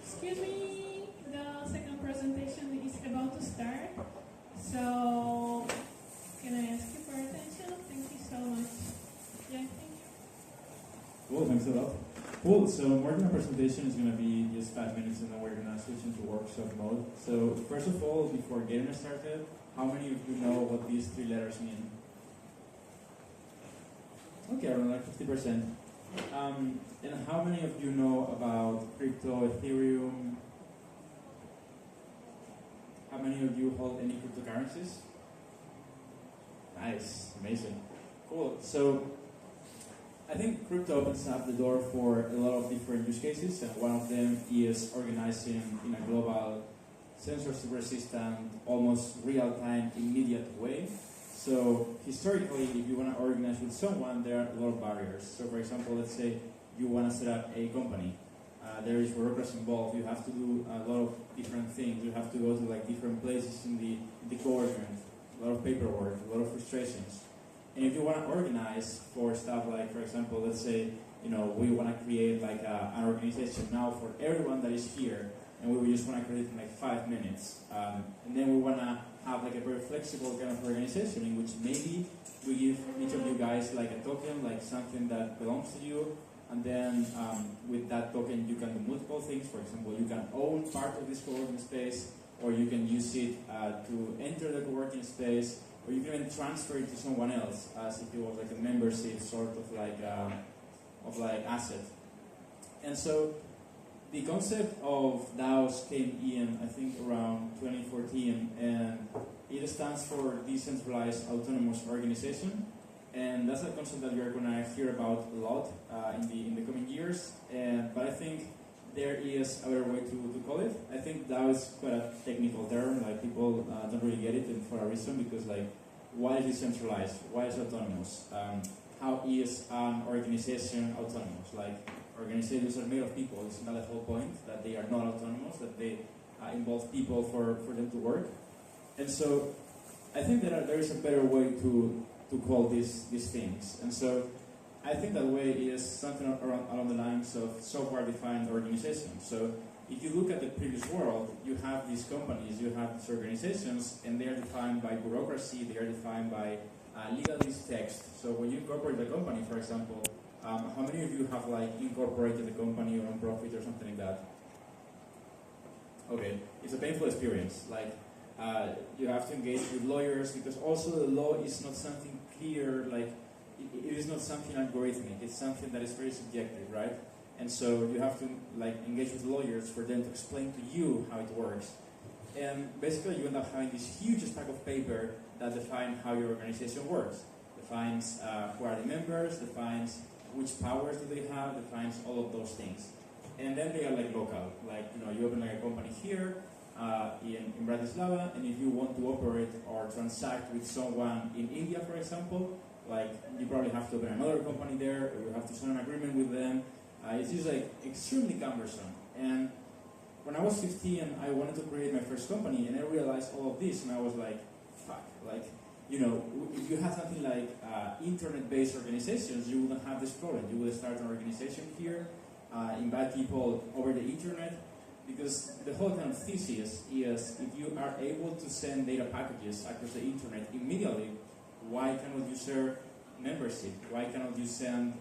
Excuse me, the second presentation is about to start. So, can I ask you for attention? Thank you so much. Yeah, thank you. Cool, thanks a lot. Cool, so my presentation is going to be just 5 minutes and then we're going to switch into workshop mode. So, first of all, before getting started, how many of you know what these three letters mean? Okay, around like 50%. And how many of you know about crypto, Ethereum? How many of you hold any cryptocurrencies? Nice, amazing. Cool, so I think crypto opens up the door for a lot of different use cases, and one of them is organizing in a global, censorship-resistant, almost real-time, immediate way. So historically, if you want to organize with someone, there are a lot of barriers. So for example, let's say you want to set up a company. There is bureaucracy involved. You have to do a lot of different things. You have to go to like different places in the government. A lot of paperwork, a lot of frustrations. And if you want to organize for stuff like, for example, let's say we want to create like an organization now for everyone that is here, and we just want to create it in like 5 minutes. And then we want to have like a very flexible kind of organization in which maybe we give each of you guys like a token, like something that belongs to you, and then with that token you can do multiple things. For example, you can own part of this co-working space, or you can use it to enter the co-working space, or you can even transfer it to someone else as if it was like a membership sort of like asset. And so the concept of DAOs came in, I think, around 2014, and it stands for Decentralized Autonomous Organization, and that's a concept that you're going to hear about a lot in the coming years. But I think there is a better way to call it. I think DAO is quite a technical term, like people don't really get it, and for a reason, because like, why is it decentralized? Why is it autonomous? How is an organization autonomous? Like, organizations are made of people. Isn't that the whole point? That they are not autonomous, that they involve people for them to work. And so I think that there is a better way to call these things. And so I think that way is something along the lines of software-defined organization. So if you look at the previous world, you have these companies, you have these organizations, and they are defined by bureaucracy, they are defined by legalist text. So when you incorporate a company, for example, how many of you have like incorporated a company or non-profit or something like that? Okay, it's a painful experience. Like you have to engage with lawyers, because also the law is not something clear. Like it is not something algorithmic. It's something that is very subjective, right? And so you have to like engage with lawyers for them to explain to you how it works. And basically, you end up having this huge stack of paper that defines how your organization works, defines who are the members, defines which powers do they have, defines all of those things. And then they are like local, like you open like a company here in Bratislava, and if you want to operate or transact with someone in India, for example, like you probably have to open another company there, or you have to sign an agreement with them. It's just like extremely cumbersome. And when I was 15, I wanted to create my first company, and I realized all of this, and I was like, fuck, like, if you had something like internet-based organizations, you wouldn't have this problem. You would start an organization here, invite people over the internet, because the whole kind of thesis is if you are able to send data packages across the internet immediately, why cannot you share membership? Why cannot you send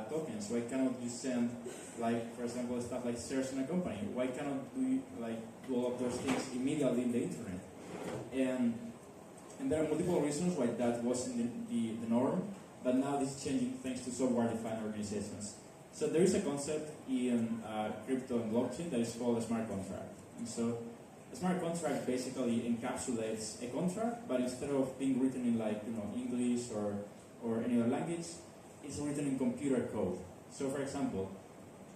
tokens? Why cannot you send, like, for example, stuff like shares in a company? Why cannot do all of those things immediately in the internet? And there are multiple reasons why that wasn't the norm, but now this is changing thanks to software-defined organizations. So there is a concept in crypto and blockchain that is called a smart contract. And so a smart contract basically encapsulates a contract, but instead of being written in like English or any other language, it's written in computer code. So for example,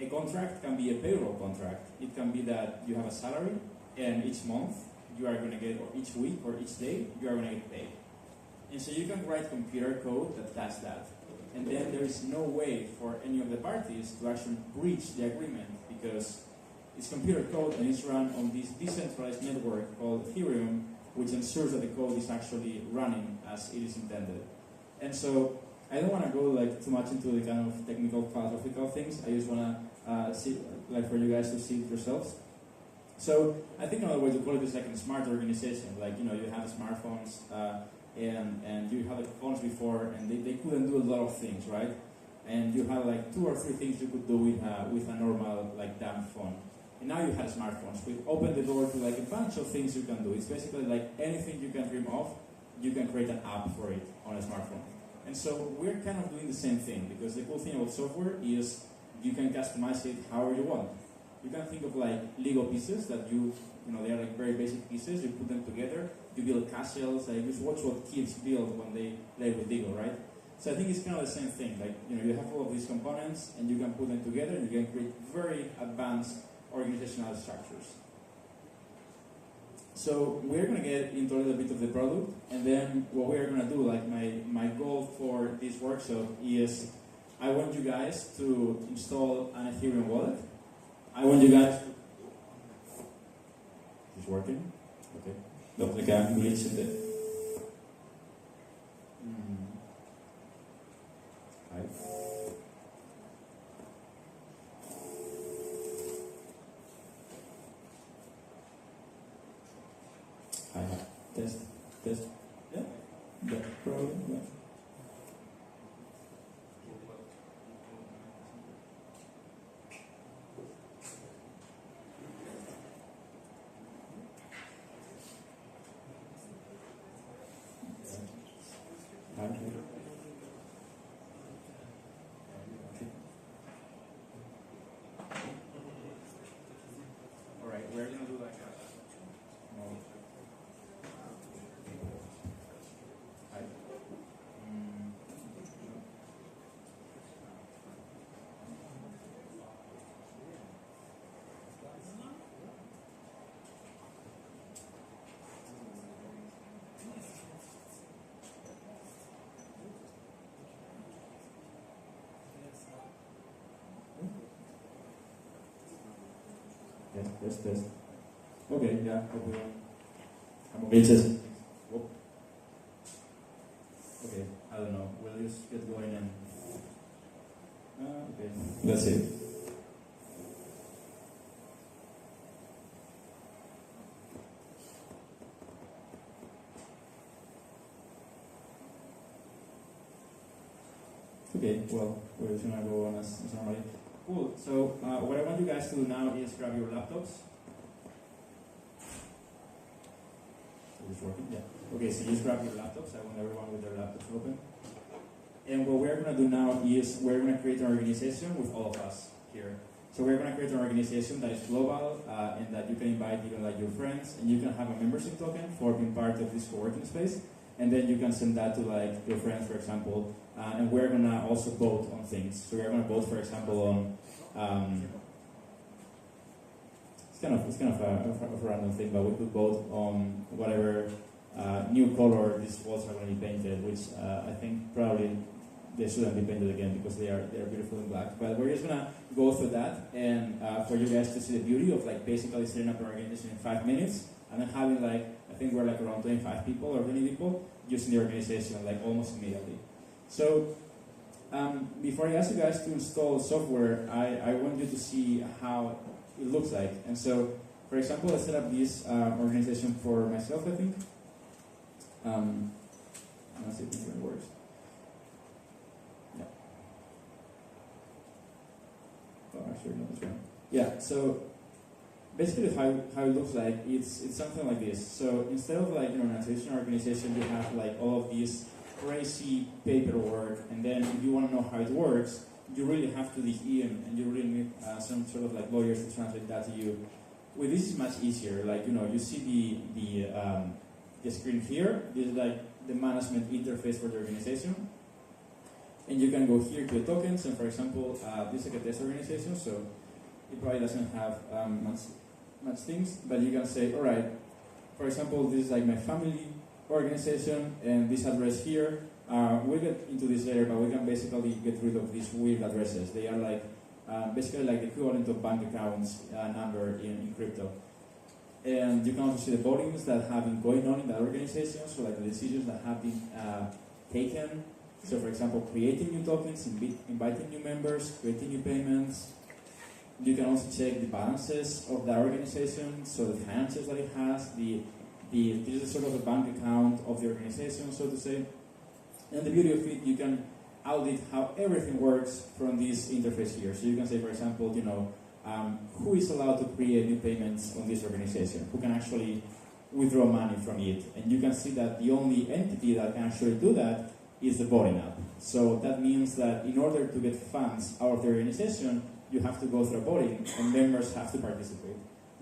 a contract can be a payroll contract. It can be that you have a salary, and each month you are going to get, or each week or each day, you are going to get paid. And so you can write computer code that does that. And then there is no way for any of the parties to actually breach the agreement, because it's computer code and it's run on this decentralized network called Ethereum, which ensures that the code is actually running as it is intended. And so I don't want to go like too much into the kind of technical philosophical things. I just want to see, like, for you guys to see it yourselves. So I think another way to call it is like a smart organization. Like, you know, you have smartphones and you had like phones before, and they couldn't do a lot of things, right? And you had like 2 or 3 things you could do with a normal like dumb phone. And now you have smartphones. We open the door to like a bunch of things you can do. It's basically like anything you can dream of, you can create an app for it on a smartphone. And so we're kind of doing the same thing, because the cool thing about software is you can customize it however you want. You can think of like Lego pieces that you know, they are like very basic pieces. You put them together, you build castles. Like, just watch what kids build when they play with Lego, right? So I think it's kind of the same thing. Like, you know, you have all of these components, and you can put them together, and you can create very advanced organizational structures. So we're going to get into a little bit of the product, and then what we're going to do, like my goal for this workshop is I want you guys to install an Ethereum wallet. I want you guys to... Is it working? Okay. Dat ik aan glitch zitten. Hi. Hi. Test. Yeah? No problem. Yeah. Alright, we're gonna do like a small... Hi. Test. Okay, yeah, okay. I'm okay. Okay, I don't know. We'll just get going and... okay. That's it. Okay, well, we're just gonna go on as normally. Cool, so what I want you guys to do now is grab your laptops. Is this working? Yeah. Okay, so just grab your laptops. I want everyone with their laptops open. And what we're going to do now is we're going to create an organization with all of us here. So we're going to create an organization that is global and that you can invite even like your friends, and you can have a membership token for being part of this co-working space. And then you can send that to like your friends, for example. And we're going to also vote on things. So we're going to vote, for example, on... It's kind of a random thing, but we could vote on whatever new color these walls are going to be painted, which I think probably they shouldn't be painted again because they are beautiful in black. But we're just going to go through that, and for you guys to see the beauty of like basically setting up an organization in 5 minutes, and then having like, I think we're like around 25 people or 20 people using the organization like almost immediately. So before I ask you guys to install software, I want you to see how it looks like. And so, for example, I set up this organization for myself, I think. Let's see if it works. Yeah. Oh, actually, not this one. Yeah, so basically how it looks like, it's something like this. So instead of like, a traditional organization, you have like all of these crazy paperwork, and then if you want to know how it works, you really have to dig in, and you really need some sort of like lawyers to translate that to you. With this is much easier. Like, you see the screen here. This is like the management interface for the organization, and you can go here to the tokens. And for example, this is like a test organization, so it probably doesn't have much things. But you can say, all right, for example, this is like my family organization, and this address here. We'll get into this later, but we can basically get rid of these weird addresses. They are like basically like the equivalent of bank accounts number in crypto. And you can also see the votings that have been going on in that organization, so like the decisions that have been taken. So for example, creating new tokens, inviting new members, creating new payments, You can also check the balances of that organization, so the finances that it has, this is sort of a bank account of the organization, so to say. And the beauty of it, you can audit how everything works from this interface here. So you can say, for example, who is allowed to create new payments on this organization? Who can actually withdraw money from it? And you can see that the only entity that can actually do that is the voting app. So that means that in order to get funds out of the organization, you have to go through voting, and members have to participate.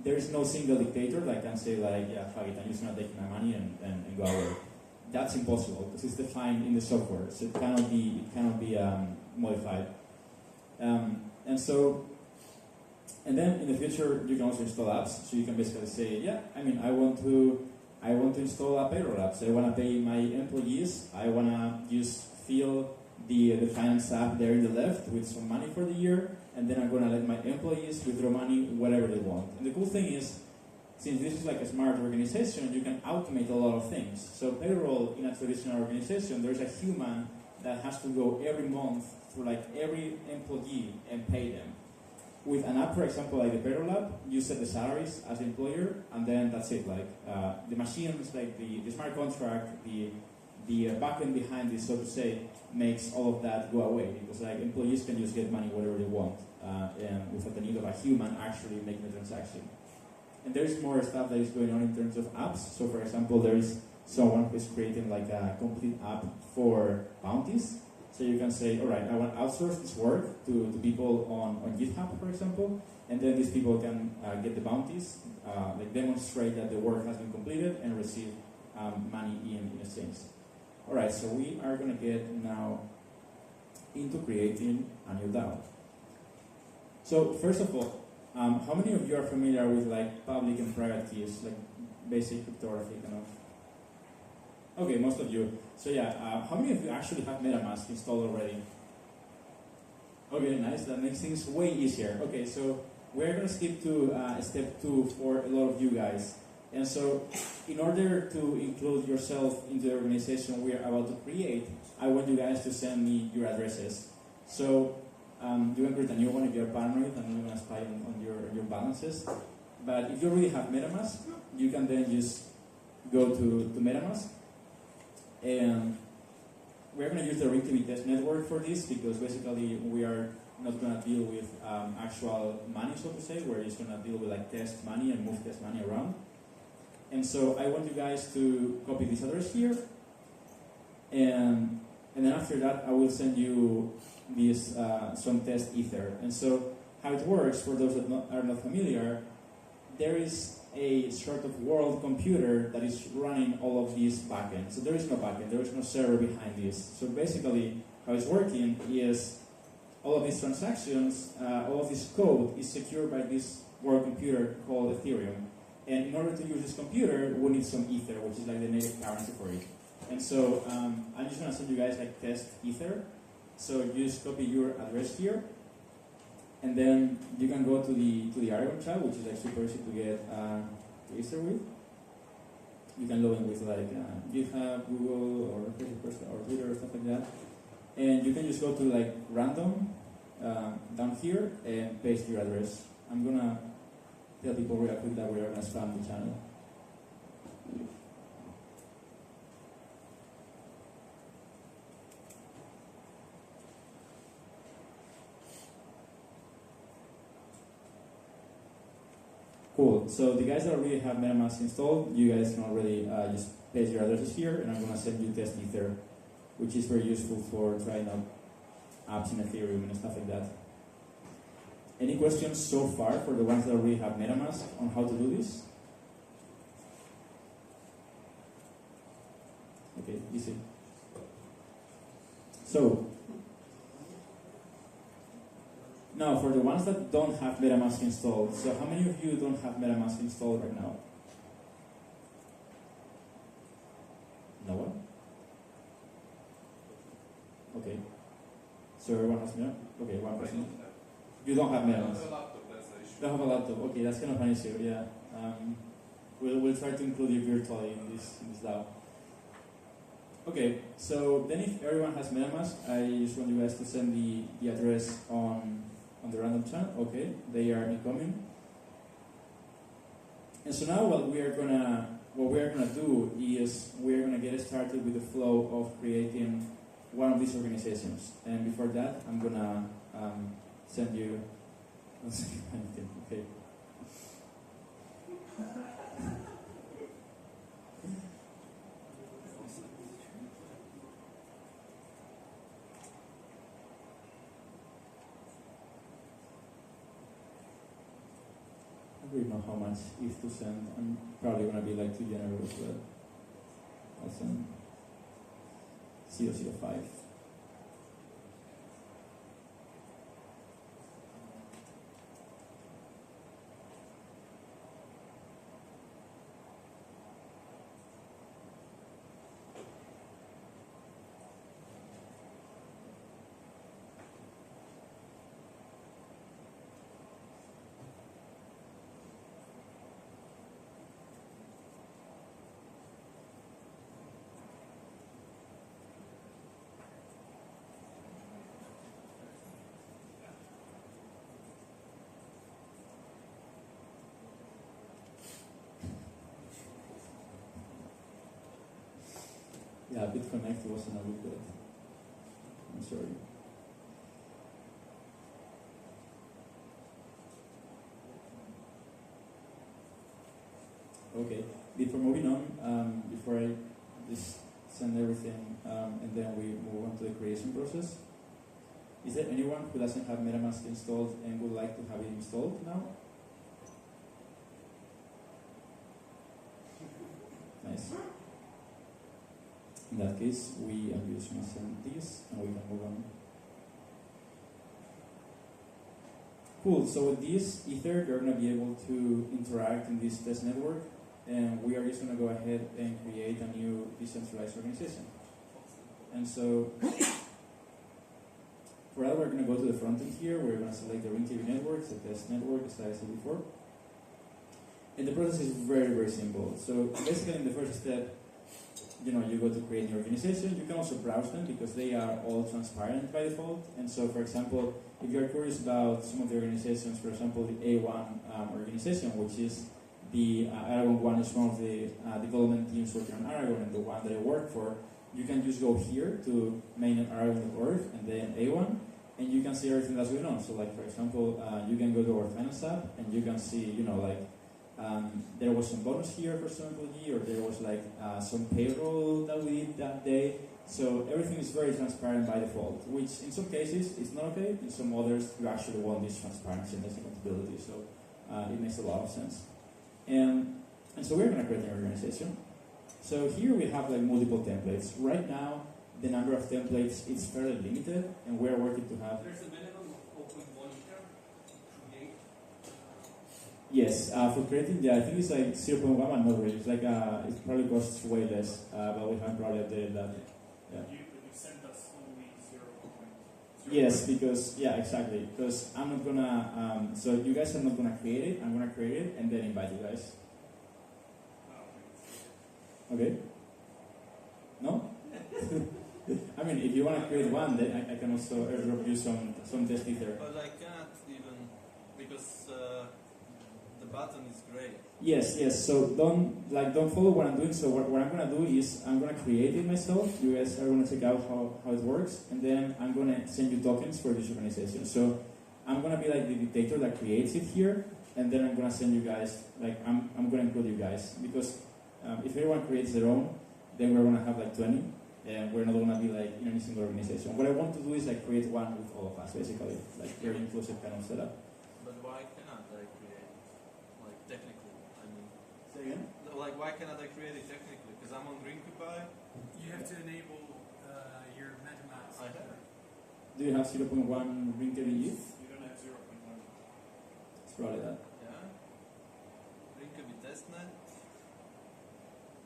There is no single dictator that can say like, yeah, fuck it, I'm just not taking my money and go away. That's impossible because it's defined in the software, so it cannot be modified. And then in the future you can also install apps. So you can basically say, yeah, I want to install a payroll app. So I want to pay my employees. I want to just fill the finance app there in the left with some money for the year, and then I'm going to let my employees withdraw money whatever they want. And the cool thing is, since this is like a smart organization, you can automate a lot of things. So payroll in a traditional organization, there's a human that has to go every month through like every employee and pay them. With an app, for example, like the payroll app, you set the salaries as the employer, and then that's it. Like the machines, like the smart contract, the backend behind this, so to say, makes all of that go away, because like employees can just get money whatever they want, and without the need of a human actually making the transaction. And there's more stuff that is going on in terms of apps. So for example, there is someone who is creating like a complete app for bounties. So you can say, all right, I want to outsource this work to people on GitHub, for example, and then these people can get the bounties, like demonstrate that the work has been completed and receive money in exchange. All right, so we are going to get now into creating a new DAO. So first of all, how many of you are familiar with like public and private keys, like basic cryptography kind of? Okay, most of you. So yeah, how many of you actually have MetaMask installed already? Okay, nice. That makes things way easier. Okay, so we're going to skip to step 2 for a lot of you guys. And so in order to include yourself into the organization we are about to create, I want you guys to send me your addresses. So you can create a new one if you're paranoid and you want to spy on your balances. But if you already have MetaMask, you can then just go to MetaMask. And we're going to use the ring-to-be test network for this, because basically we are not going to deal with actual money, so to say. We're just going to deal with like test money and move test money around. And so I want you guys to copy this address here, and then after that I will send you this some test ether. And so how it works, for those that are not familiar, there is a sort of world computer that is running all of these backends. So there is no backend, there is no server behind this. So basically how it's working is all of these transactions, all of this code is secured by this world computer called Ethereum. And in order to use this computer, we need some ether, which is like the native currency for it. And so I'm just going to send you guys like test ether. So you just copy your address here, and then you can go to the Aragon chat, which is like super easy to get ether with. You can log in with like GitHub, Google, or Facebook, or Twitter, or stuff like that. And you can just go to like random down here and paste your address. I'm gonna tell people real quick that we are going to spam the channel. Cool. So the guys that already have MetaMask installed, you guys can already just paste your addresses here, and I'm going to send you test ether, which is very useful for trying out apps in Ethereum and stuff like that. Any questions so far for the ones that already have MetaMask on how to do this? Okay, easy. So, now for the ones that don't have MetaMask installed, so how many of you don't have MetaMask installed right now? No one? Okay. So everyone has MetaMask? Okay, one person. You don't have MetaMask. You don't have a laptop. Okay, that's kind of an issue. Yeah. We'll try to include you virtually in this DAO. Okay. So then, if everyone has MetaMask, I just want you guys to send the address on on the random channel. Okay, they are incoming. And so now what we are gonna do is we are gonna get started with the flow of creating one of these organizations. And before that, I'm gonna send you. Okay. I don't know how much is to send. I'm probably gonna be like too generous, but I'll send 005. Yeah, BitConnect wasn't a good. I'm sorry. Okay, before moving on, before I just send everything and then we move on to the creation process, is there anyone who doesn't have MetaMask installed and would like to have it installed now? Nice. In that case, I'm just going to send this and we can move on. Cool, so with this Ether, you're going to be able to interact in this test network, and we are just going to go ahead and create a new decentralized organization. And so, for that, we're going to go to the front end here. We're going to select the RingTV network, the test network, as I said before. And the process is very, very simple. So basically, in the first step, you go to create your organization. You can also browse them because they are all transparent by default. And so, for example, if you're curious about some of the organizations, for example, the A1 organization, which is the Aragon one, is one of the development teams working on Aragon, and the one that I work for, you can just go here to main.aragon.org and then A1, and you can see everything that's going on. So, like, for example, you can go to our finance app and you can see, there was some bonus here for some employee, or there was some payroll that we did that day. So everything is very transparent by default, which in some cases is not okay. In some others, you actually want this transparency and this accountability. So it makes a lot of sense. And so we're going to create an organization. So here we have multiple templates. Right now, the number of templates is fairly limited, and we're working to have. There's a minimum of 0.1 liter to create. Yes, for creating, I think it's like 0.1, I'm not really. It's it probably costs way less, but we haven't probably updated that. Yeah. You send us only 0.0. Yes, because, exactly. Because I'm not gonna, so you guys are not gonna create it, I'm gonna create it and then invite you guys. Okay? No? I mean, if you wanna create one, then I can also airdrop you some test ether. But I can't even, because the button is gray. Yes. So don't follow what I'm doing. So what I'm gonna do is I'm gonna create it myself. You guys are gonna check out how it works, and then I'm gonna send you tokens for this organization. So I'm gonna be like the dictator that creates it here, and then I'm gonna send you guys. I'm gonna include you guys because if everyone creates their own, then we're gonna have 20, and we're not gonna be in any single organization. What I want to do is create one with all of us, basically, very inclusive kind of setup. But why cannot I create, technically? I mean, Say again? Why cannot I create it technically? Because I'm on Greencubie. You have to enable your MetaMask. I have. Do you have 0.1 RingTV ETH? You don't have 0.1. It's probably that. Yeah. Greencubie testnet.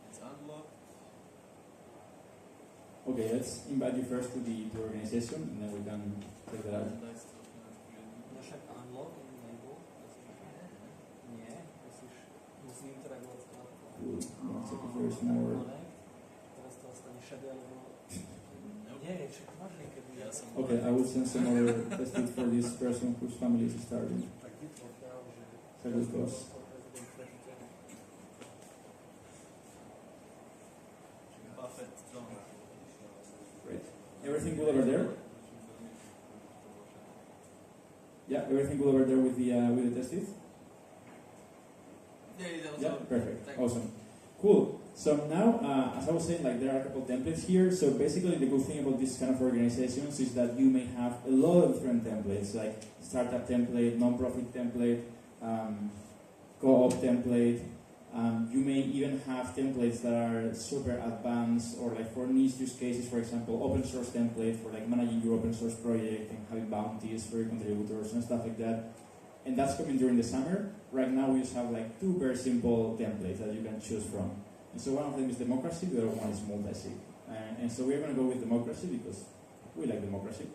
It's unlocked. Okay, let's invite you first to the organization, and then we can check that out. And I still cannot create it. Naszek unlock and enable. Nie, musisz zintegrować z platformą. Cool. Let's check if there's more. Teraz to zostanie shadow. Yeah, check my link. Yeah, some Okay, I will send some other testing for this person whose family is starving. It's a good cause. Buffett zone. Great. Everything good over there? Yeah, everything good over there with the test it? Yeah, yeah, Yeah, also, perfect. thanks. Awesome. Cool. So now, as I was saying, like there are a couple of templates here. So basically, the good thing about this kind of organizations is that you may have a lot of different templates, like startup template, non-profit template, co-op template. You may even have templates that are super advanced, or like for niche use cases, for example, open source template for like managing your open source project and having bounties for your contributors and stuff like that. And that's coming during the summer. Right now, we just have like two very simple templates that you can choose from. And so one of them is democracy, the other one is multi-sig. And so we're going to go with democracy because we like democracy.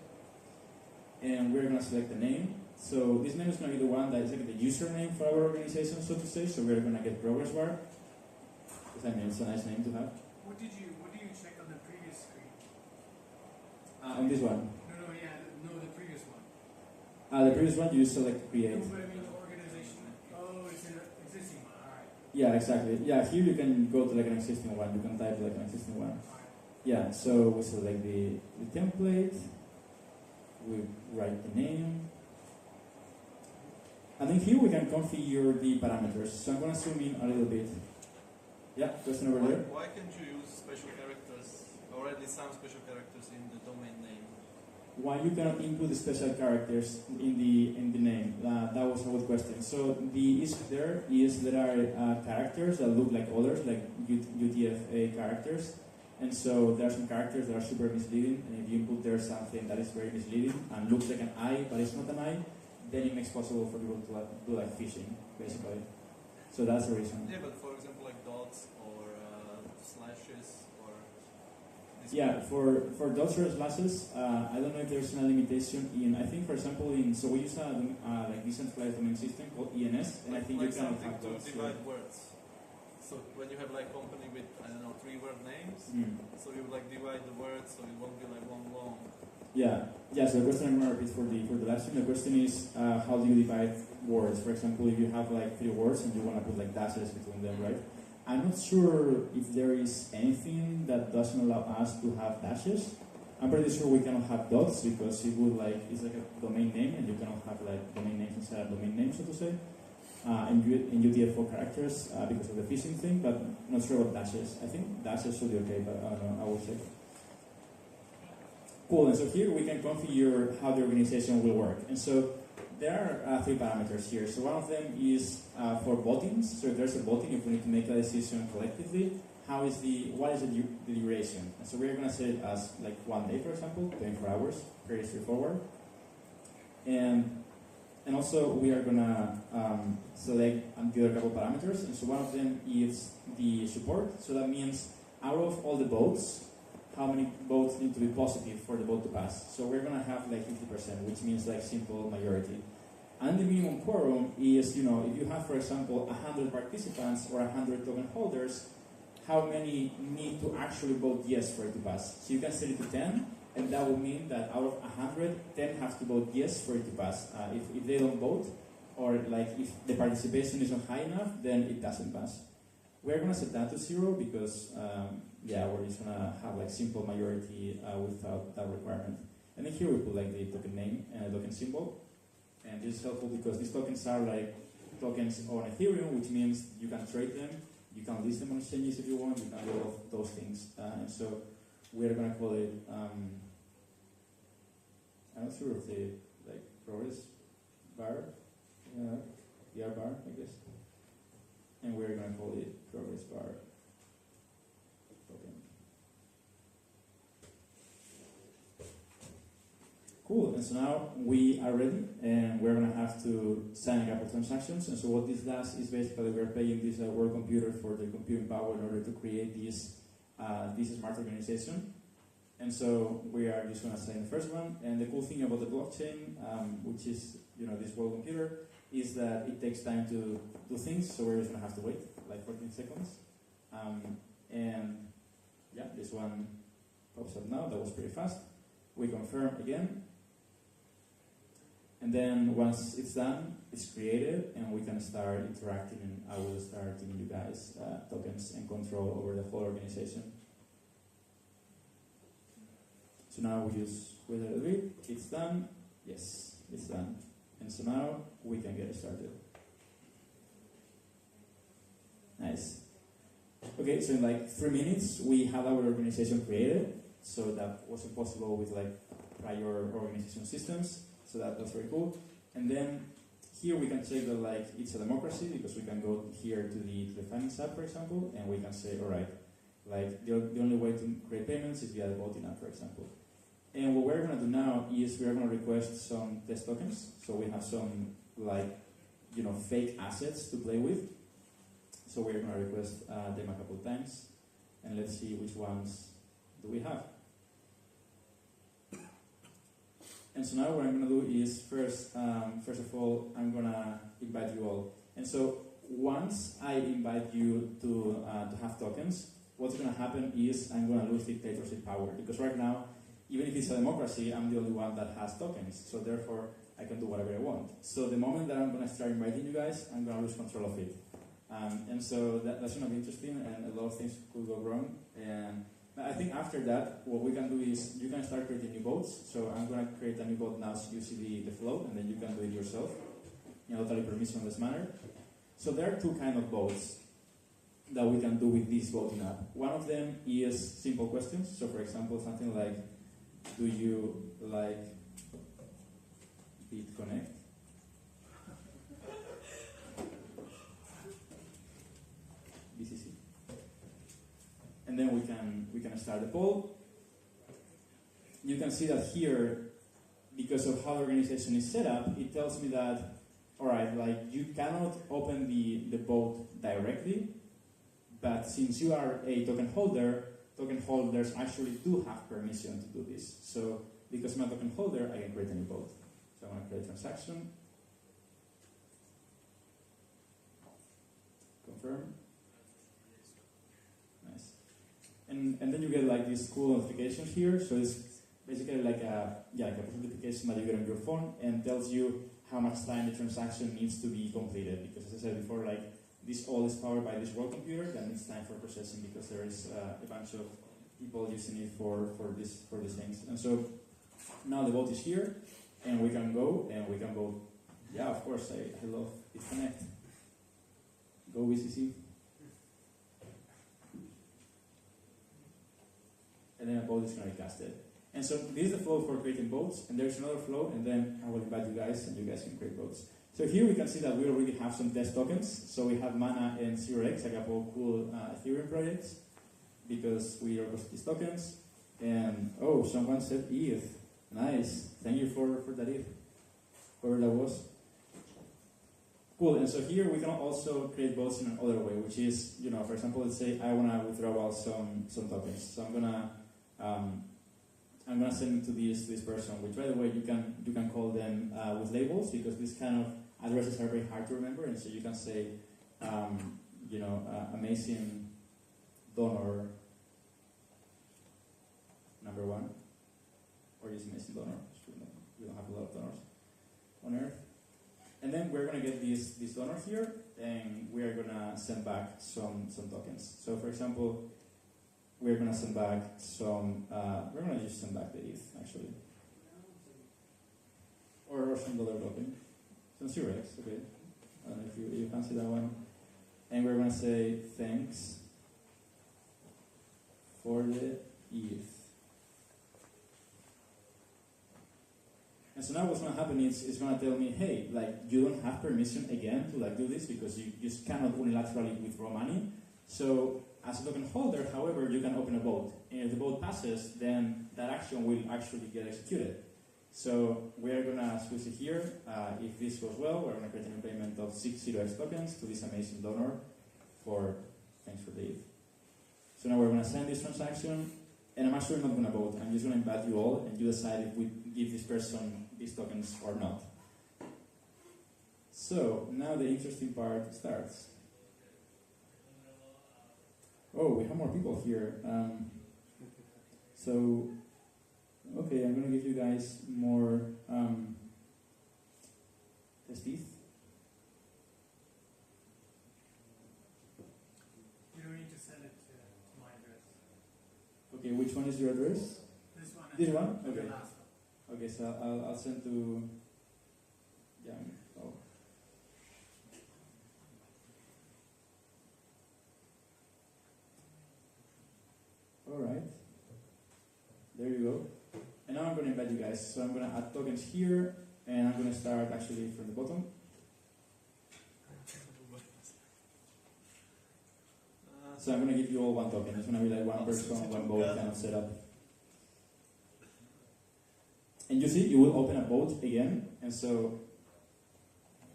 And we're going to select the name. So this name is going to be the one that is like the username for our organization, so to say. So we're going to get Progressbar. Because I mean, it's a nice name to have. What do you check on the previous screen? On this one. No, the previous one. The previous one, you select create. No, but I mean the organization. Oh, it's an existing one. All right. Yeah, exactly. Yeah, here you can go to like an existing one. You can type like an existing one. All right. Yeah, so we select the template. We write the name. And then here we can configure the parameters. So I'm going to zoom in a little bit. Yeah, question over there. Why can't you use special characters, or at least some special characters in the domain name? Why you cannot input the special characters in the name? That was a good question. So the issue there is there are characters that look like others, like UTF-8 characters. And so there are some characters that are super misleading, and if you input there something that is very misleading and looks like an I, but it's not an I, then it makes possible for people to do like phishing, basically. So that's the reason. Yeah, but for example, like dots or slashes or. Yeah, for dots or slashes, I don't know if there's a limitation in. I think, for example, so we use a like decentralized domain system called ENS, and I think like you cannot something have to dots. divide words. So when you have like company with 3-word names, so you like divide the words, so it won't be like one long. Yeah. So the question I'm going to repeat for the last one. The question is, how do you divide words? For example, if you have like 3 words and you want to put like dashes between them, right? I'm not sure if there is anything that doesn't allow us to have dashes. I'm pretty sure we cannot have dots because it would it's like a domain name, and you cannot have like domain names inside a domain name, so to say. And UTF-4 characters because of the phishing thing, but not sure about dashes. I think dashes should be okay, but I don't know. I will check. Cool, and so here we can configure how the organization will work. And so there are 3 parameters here. So one of them is for votings. So if there's a voting, if we need to make a decision collectively, what is the duration? And so we're going to set it as like 1 day, for example, 24 hours, very straightforward. And also we are going to select the other couple parameters. And so one of them is the support. So that means out of all the votes, how many votes need to be positive for the vote to pass. So we're going to have like 50%, which means like simple majority. And the minimum quorum is, if you have, for example, 100 participants or 100 token holders, how many need to actually vote yes for it to pass. So you can set it to 10, and that will mean that out of 100, 10 have to vote yes for it to pass. If they don't vote, or like if the participation isn't high enough, then it doesn't pass. We're going to set that to 0 because we're just going to have like simple majority without that requirement. And then here we put like the token name and a token symbol. And this is helpful because these tokens are like tokens on Ethereum, which means you can trade them, you can list them on exchanges if you want, you can do all those things. And so we're going to call it, I'm not sure if they like Progressbar, bar, I guess. And we're going to call it Progressbar token. Cool, and so now we are ready, and we're going to have to sign a couple of transactions. And so what this does is basically we're paying this world computer for the computing power in order to create this smart organization. And so we are just going to sign the first one. And the cool thing about the blockchain, which is this world computer, is that it takes time to do things. So we're just going to have to wait like 14 seconds. And yeah, this one pops up now. That was pretty fast. We confirm again. And then once it's done, it's created, and we can start interacting, and I will start giving you guys tokens and control over the whole organization. So now we use wait a little bit. It's done. Yes, it's done. And so now we can get started. Nice. Okay, so in like 3 minutes, we have our organization created. So that wasn't possible with like prior organization systems. So that's very cool. And then here we can check that like it's a democracy, because we can go here to the finance app, for example, and we can say, all right, like the only way to create payments is via the voting app, for example. And what we're going to do now is we're going to request some test tokens. So we have some like, fake assets to play with. So we're going to request them a couple times, and let's see which ones do we have. And so now what I'm going to do is first of all, I'm going to invite you all. And so once I invite you to have tokens, what's going to happen is I'm going to lose dictatorship power, because right now, even if it's a democracy, I'm the only one that has tokens. So therefore, I can do whatever I want. So the moment that I'm going to start inviting you guys, I'm going to lose control of it. And so that's going to be interesting, and a lot of things could go wrong. And I think after that, what we can do is you can start creating new boats. So I'm going to create a new boat now, so you see the flow, and then you can do it yourself in a totally permissionless manner. So there are two kinds of boats that we can do with this voting app. One of them is simple questions. So for example, something like, do you like BitConnect? BCC. And then we can start the poll. You can see that here, because of how the organization is set up, it tells me that, all right, like you cannot open the vote directly, but since you are a token holder, token holders actually do have permission to do this. So because I'm a token holder, I can create a new vote. So I'm going to create a transaction. Confirm. Nice. And then you get like this cool notification here. So it's basically like a push notification that you get on your phone and tells you how much time the transaction needs to be completed. Because as I said before, like this all is powered by this world computer that needs time for processing, because there is a bunch of people using it for these things. And so now the vote is here, and we can go and we can vote. Yeah, of course, I love BitConnect. Go BCC. And then a vote is going to be casted. And so this is the flow for creating votes, and there's another flow, and then I will invite you guys, and you guys can create votes. So here we can see that we already have some test tokens. So we have Mana and 0x, a couple of cool Ethereum projects, because we requested these tokens. And oh, someone said ETH. Nice. Thank you for that ETH, whoever that was. Cool. And so here we can also create votes in another way, which is, for example, let's say I want to withdraw some tokens. So I'm gonna send it to this person, which by the way you can call them with labels, because these kind of addresses are very hard to remember, and so you can say amazing donor number 1, or just amazing donor. We don't have a lot of donors on Earth. And then we're gonna get this donor here, and we are gonna send back some tokens. So for example, we're gonna send back some. We're gonna just send back the ETH actually, or some dollar token, some 0x. Okay, I don't know if you fancy that one. And we're gonna say thanks for the ETH. And so now what's gonna happen is it's gonna tell me, hey, like you don't have permission again to like do this, because you just cannot unilaterally withdraw money. So as a token holder, however, you can open a vote. And if the vote passes, then that action will actually get executed. So we are going to switch it here. If this goes well, we're going to create a payment of 6 0x tokens to this amazing donor for thanks for the ETH. So now we're going to send this transaction, and I'm actually not going to vote. I'm just going to invite you all, and you decide if we give this person these tokens or not. So now the interesting part starts. Oh, we have more people here. So, okay, I'm gonna give you guys more teeth. You don't need to send it to my address. Okay, which one is your address? This one. This one? and Okay. The last one. Okay, so I'll send to Yang. Oh. Alright. There you go. And now I'm going to invite you guys. So I'm going to add tokens here, and I'm going to start actually from the bottom. So I'm going to give you all one token. It's going to be like one person, one vote kind of setup. And you see, you will open a vote again. And so,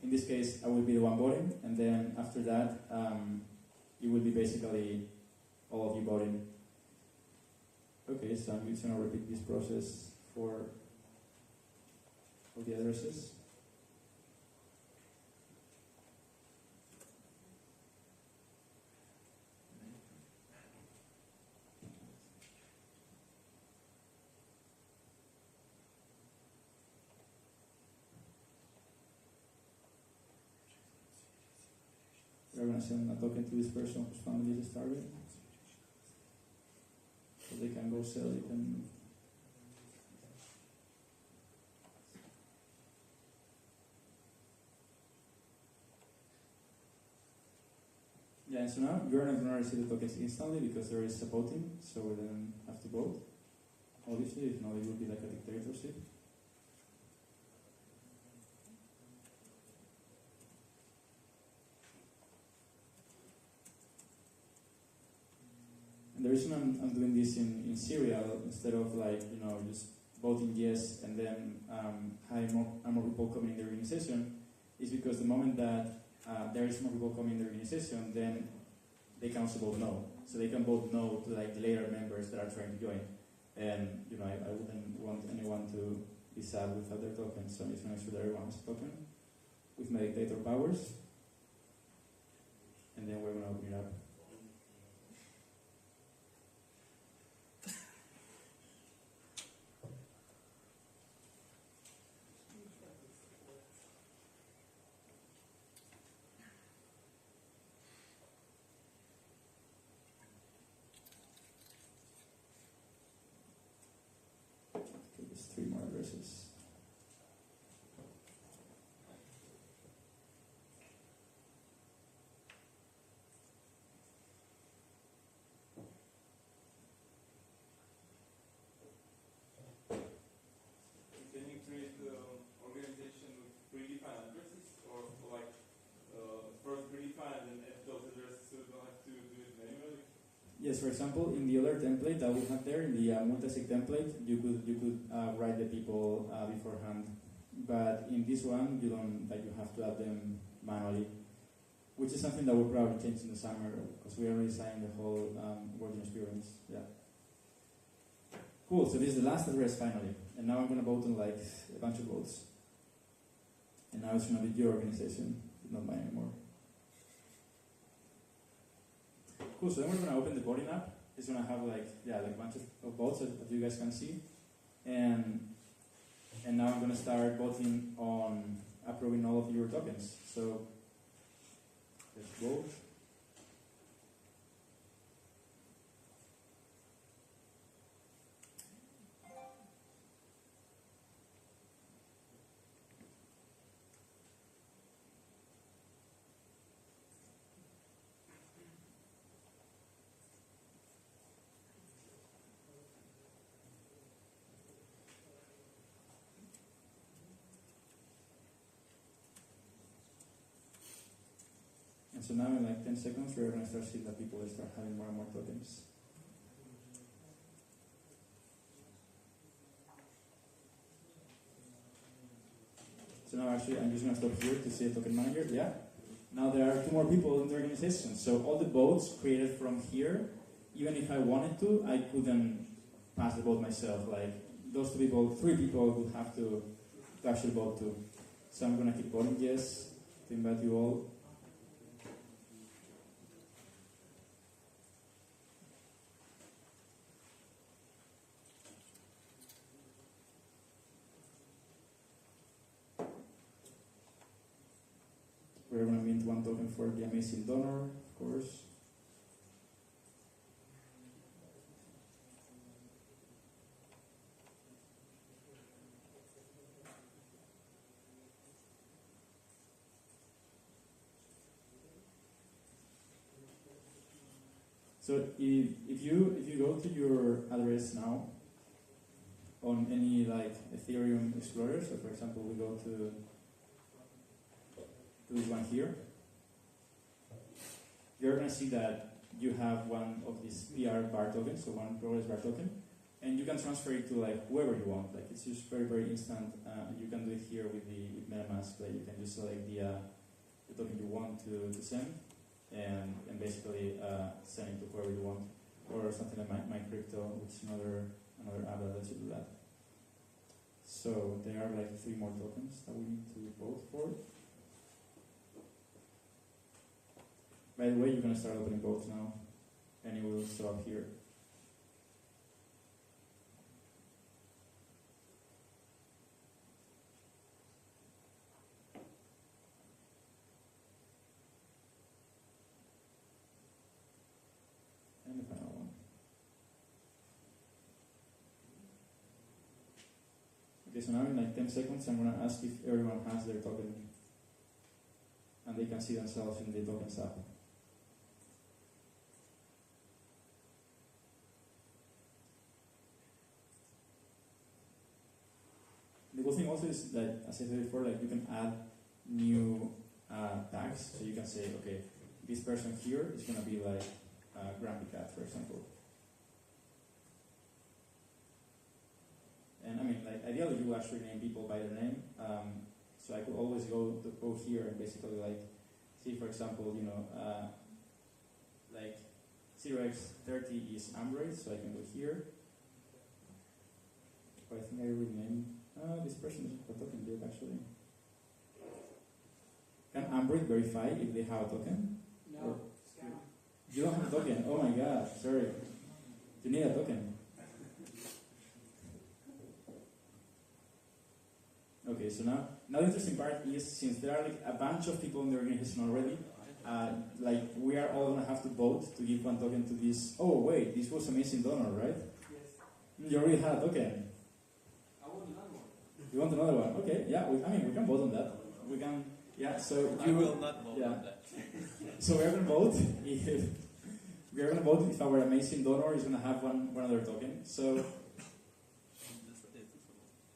in this case, I will be the one voting. And then after that, it will be basically all of you voting. Okay, so I'm just going to repeat this process for all the addresses. We're going to send a token to this person whose family is target. So they can go sell it and yeah, and so now you're not going to receive the tokens instantly because there is a voting, so we then have to vote. Obviously, if not, it would be like a dictatorship. And the reason I'm doing this in serial instead of like, just voting yes and then having more people coming in the organization is because the moment that there is more people coming in the organization, then they can also vote no. So they can vote no to like the later members that are trying to join. And I wouldn't want anyone to be sad without their token, so I'm just going to make sure that everyone has a token with my dictator powers. And then we're going to open it up. There's 3 more addresses. Can you create organization with predefined addresses, or like first predefine and add those addresses so you don't have to do it manually? Yes, for example, in the other template that we have there, in the multisig template, you could write the people beforehand, but in this one you don't, like, you have to add them manually, which is something that we'll probably change in the summer because we are redesigning the whole working experience. Yeah. Cool. So this is the last address finally, and now I'm gonna vote on like a bunch of votes, and now it's gonna be your organization, not mine anymore. Cool, so then we're going to open the voting app. It's going to have like a bunch of votes that you guys can see. And now I'm going to start voting on approving all of your tokens. So let's vote. And so now in like 10 seconds, we're going to start seeing that people start having more and more tokens. So now actually, I'm just going to stop here to see a token manager. Yeah. Now there are 2 more people in the organization. So all the votes created from here, even if I wanted to, I couldn't pass the vote myself. Like those 2 people, 3 people would have to actually vote too. So I'm going to keep voting yes to invite you all. we're going to mint one token for the amazing donor, of course. So if you go to your address now on any like Ethereum Explorer, so for example we go to this one here, you're going to see that you have one of these PR bar tokens, so one Progressbar token, and you can transfer it to like whoever you want. Like it's just very instant. You can do it here with MetaMask. Like you can just select the token you want to send. And basically send it to whoever you want, or something like my crypto, which is another app that lets you do that. So there are like 3 more tokens that we need to vote for. By the way, you're gonna start opening votes now, and it will show up here. And the final one. Okay, so now in like 10 seconds, I'm gonna ask if everyone has their token, and they can see themselves in the tokens app. The cool thing also is that, as I said before, like you can add new tags. So you can say, okay, this person here is gonna be like Grumpy Cat, for example. And I mean, like ideally you actually name people by their name. So I could always go here and basically like see, for example, you know, like 0x30 is Ambroid, so I can go here. But I think I already named this person is a token did actually. Can Ambroid verify if they have a token? No. You don't have a token? Oh my god, sorry. You need a token. Okay, so now the interesting part is, since there are like a bunch of people in the organization already, like we are all gonna have to vote to give one token to this. Oh wait, this was amazing donor, right? Yes. You already had a token. I want another one. You want another one? Okay, yeah. I mean, we can vote on that. We can. Yeah. So I will not vote on that. So we're gonna vote if our amazing donor is gonna have one other token. So,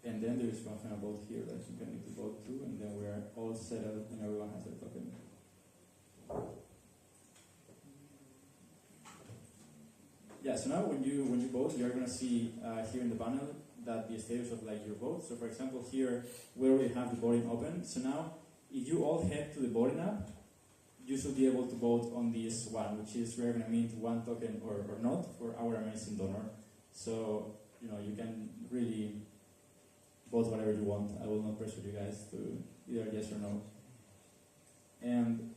and then there is one final vote here that you can need to vote to, and then we are all settled and everyone has their token. Yeah. So now when you vote, you are gonna see here in the panel that the status of like your vote. So for example, here we already have the voting open. So now, if you all head to the voting app, you should be able to vote on this one, which is we're going to mint one token or not for our amazing donor. So, you know, you can really vote whatever you want. I will not pressure you guys to either yes or no. And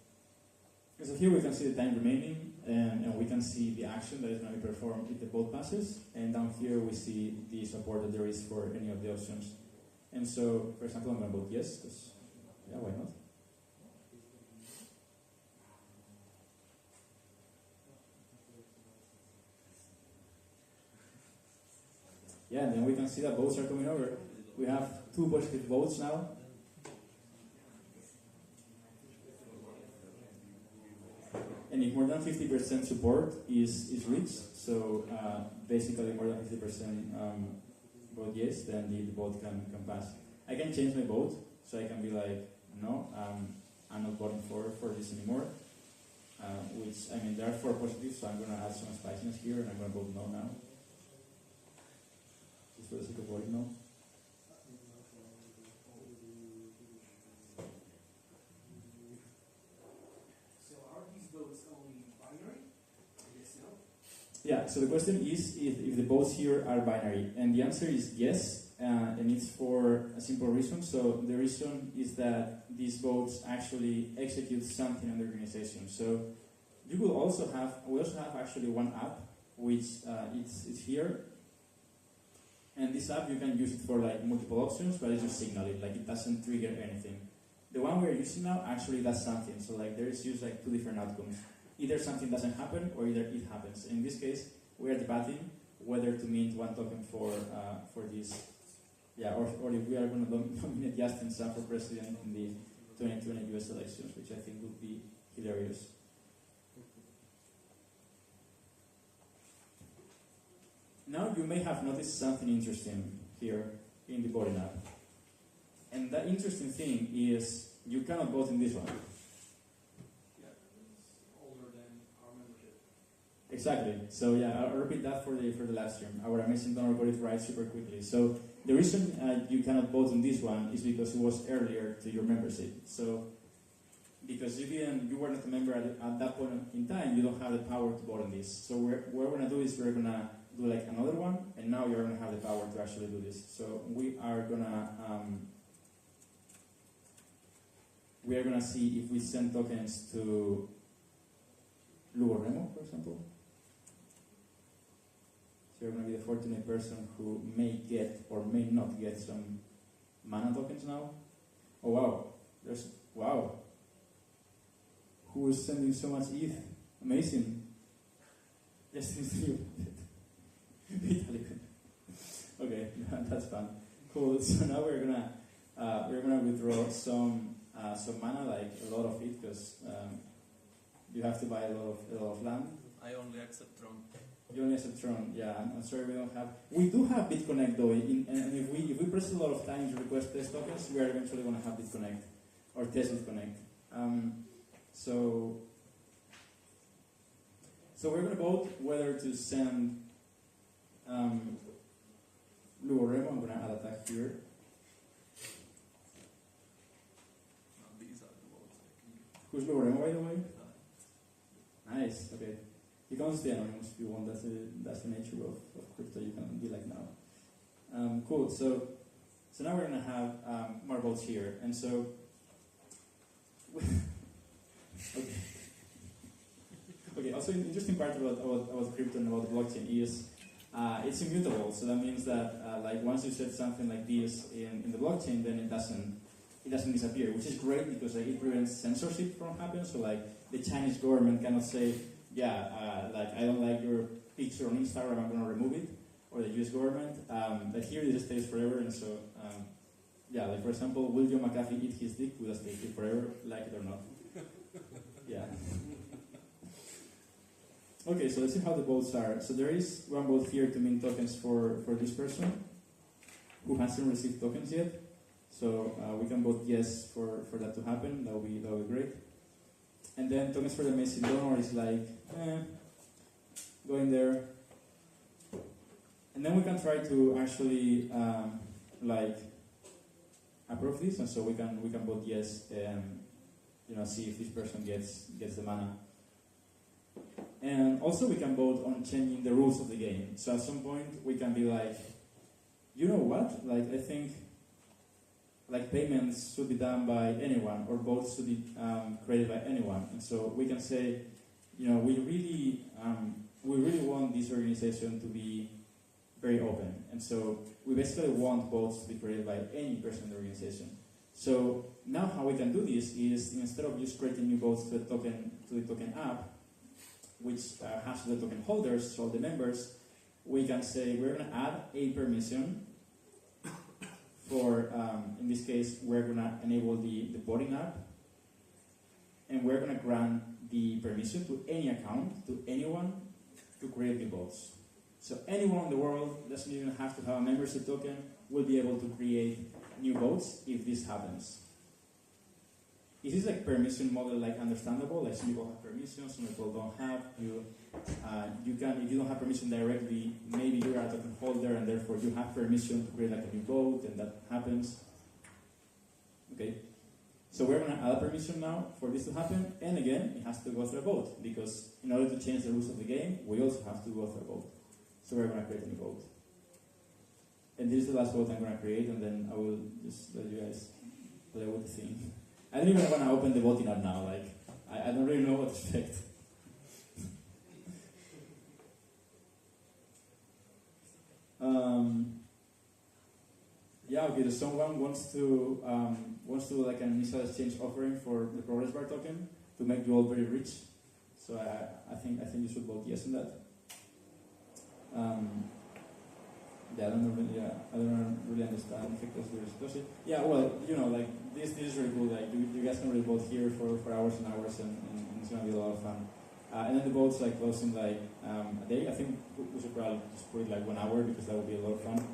so here we can see the time remaining, and we can see the action that is going to be performed if the vote passes. And down here we see the support that there is for any of the options. And so, for example, I'm going to vote yes, because, yeah, why not? Yeah, and then we can see that votes are coming over. We have 2 positive votes now. And if more than 50% support is reached, so basically more than 50% vote yes, then the vote can pass. I can change my vote, so I can be like, no, I'm not voting for this anymore. Which, I mean, there are 4 positives, so I'm going to add some spiciness here, and I'm going to vote no now. Just for the sake of voting no. So are these votes only binary? Yes, no? Yeah, so the question is if the votes here are binary, and the answer is yes, and it's for a simple reason. So the reason is that these votes actually execute something in the organization. So you will also have, we also have actually one app, which it's here, and this app you can use it for like multiple options, but it's just signaling, like it doesn't trigger anything. The one we're using now actually does something. So like there is just like two different outcomes. Either something doesn't happen or either it happens. In this case, we are debating whether to mint one token for this. Yeah, or if we are going to nominate Justin Sun for president in the 2020 US elections, which I think would be hilarious. Now you may have noticed something interesting here in the voting app. And that interesting thing is you cannot vote in this one. Yeah, it's older than our membership. Exactly. So yeah, I'll repeat that for the live stream. Our amazing donor got it right super quickly. So the reason you cannot vote on this one is because it was earlier to your membership. So because you were not a member at that point in time, you don't have the power to vote on this. So what we're gonna do is we're gonna do like another one, and now you're gonna have the power to actually do this. So we are gonna see if we send tokens to Lugo Remo, for example. So you're gonna be the fortunate person who may get or may not get some mana tokens now. Oh wow, wow. Who is sending so much ETH? Amazing. Yes, it's you. Okay, that's fun. Cool. So now we're gonna withdraw some mana, like a lot of it, because you have to buy a lot of land. I only accept Tron. You only accept Tron. Yeah, I'm sorry we don't have. We do have BitConnect though, and if we press a lot of times to request test tokens, we are eventually gonna have BitConnect or test BitConnect. So we're gonna vote whether to send Lugo Remo. I'm gonna add a tag here. These are the votes. Who's Lugo Remo, by the way? Nice. Okay. You can also stay anonymous if you want. That's the nature of crypto. You can be like now. Cool. So now we're gonna have more votes here, and so. Okay. Also, an interesting part about crypto and about the blockchain is it's immutable. So that means that like once you set something like this in the blockchain, then it doesn't disappear, which is great because like, it prevents censorship from happening. So like the Chinese government cannot say, like I don't like your picture on Instagram, I'm going to remove it, or the US government. But here it stays forever, and so like for example, will Joe McAfee eat his dick? Will it stay forever, like it or not? Yeah. Okay, so let's see how the votes are. So there is one vote here to mint tokens for this person who hasn't received tokens yet. So we can vote yes for that to happen. That would be great. And then tokens for the amazing donor is like going there. And then we can try to actually like approve this, and so we can vote yes and see if this person gets the mana. And also we can vote on changing the rules of the game. So at some point we can be like, you know what? Like I think like payments should be done by anyone, or votes should be created by anyone. And so we can say, we really want this organization to be very open. And so we basically want votes to be created by any person in the organization. So now how we can do this is instead of just creating new votes to the token app, which has the token holders, so the members, we can say we're going to add a permission for, in this case, we're going to enable the voting app, and we're going to grant the permission to any account, to anyone, to create the votes. So anyone in the world doesn't even have to have a membership token, will be able to create new votes if this happens. Is this like permission model like understandable? Like some people have permission, some people don't have. You can, if you don't have permission directly, maybe you're a token holder and therefore you have permission to create like a new vote, and that happens. Okay. So we're going to add a permission now for this to happen, and again, it has to go through a vote, because in order to change the rules of the game, we also have to go through a vote. So we're going to create a new vote. And this is the last vote I'm going to create, and then I will just let you guys play with the thing. I don't even want to open the voting app now. Like, I don't really know what to expect. Okay, because someone wants to do like an initial exchange offering for the Progressbar token to make you all very rich. So I think you should vote yes on that. Yeah, I don't really understand because there's it. Yeah, well, like this is really cool. Like you guys can really vote here for hours and hours, and it's gonna be a lot of fun. And then the votes like close in like a day. I think we should probably just put it like 1 hour because that would be a lot of fun.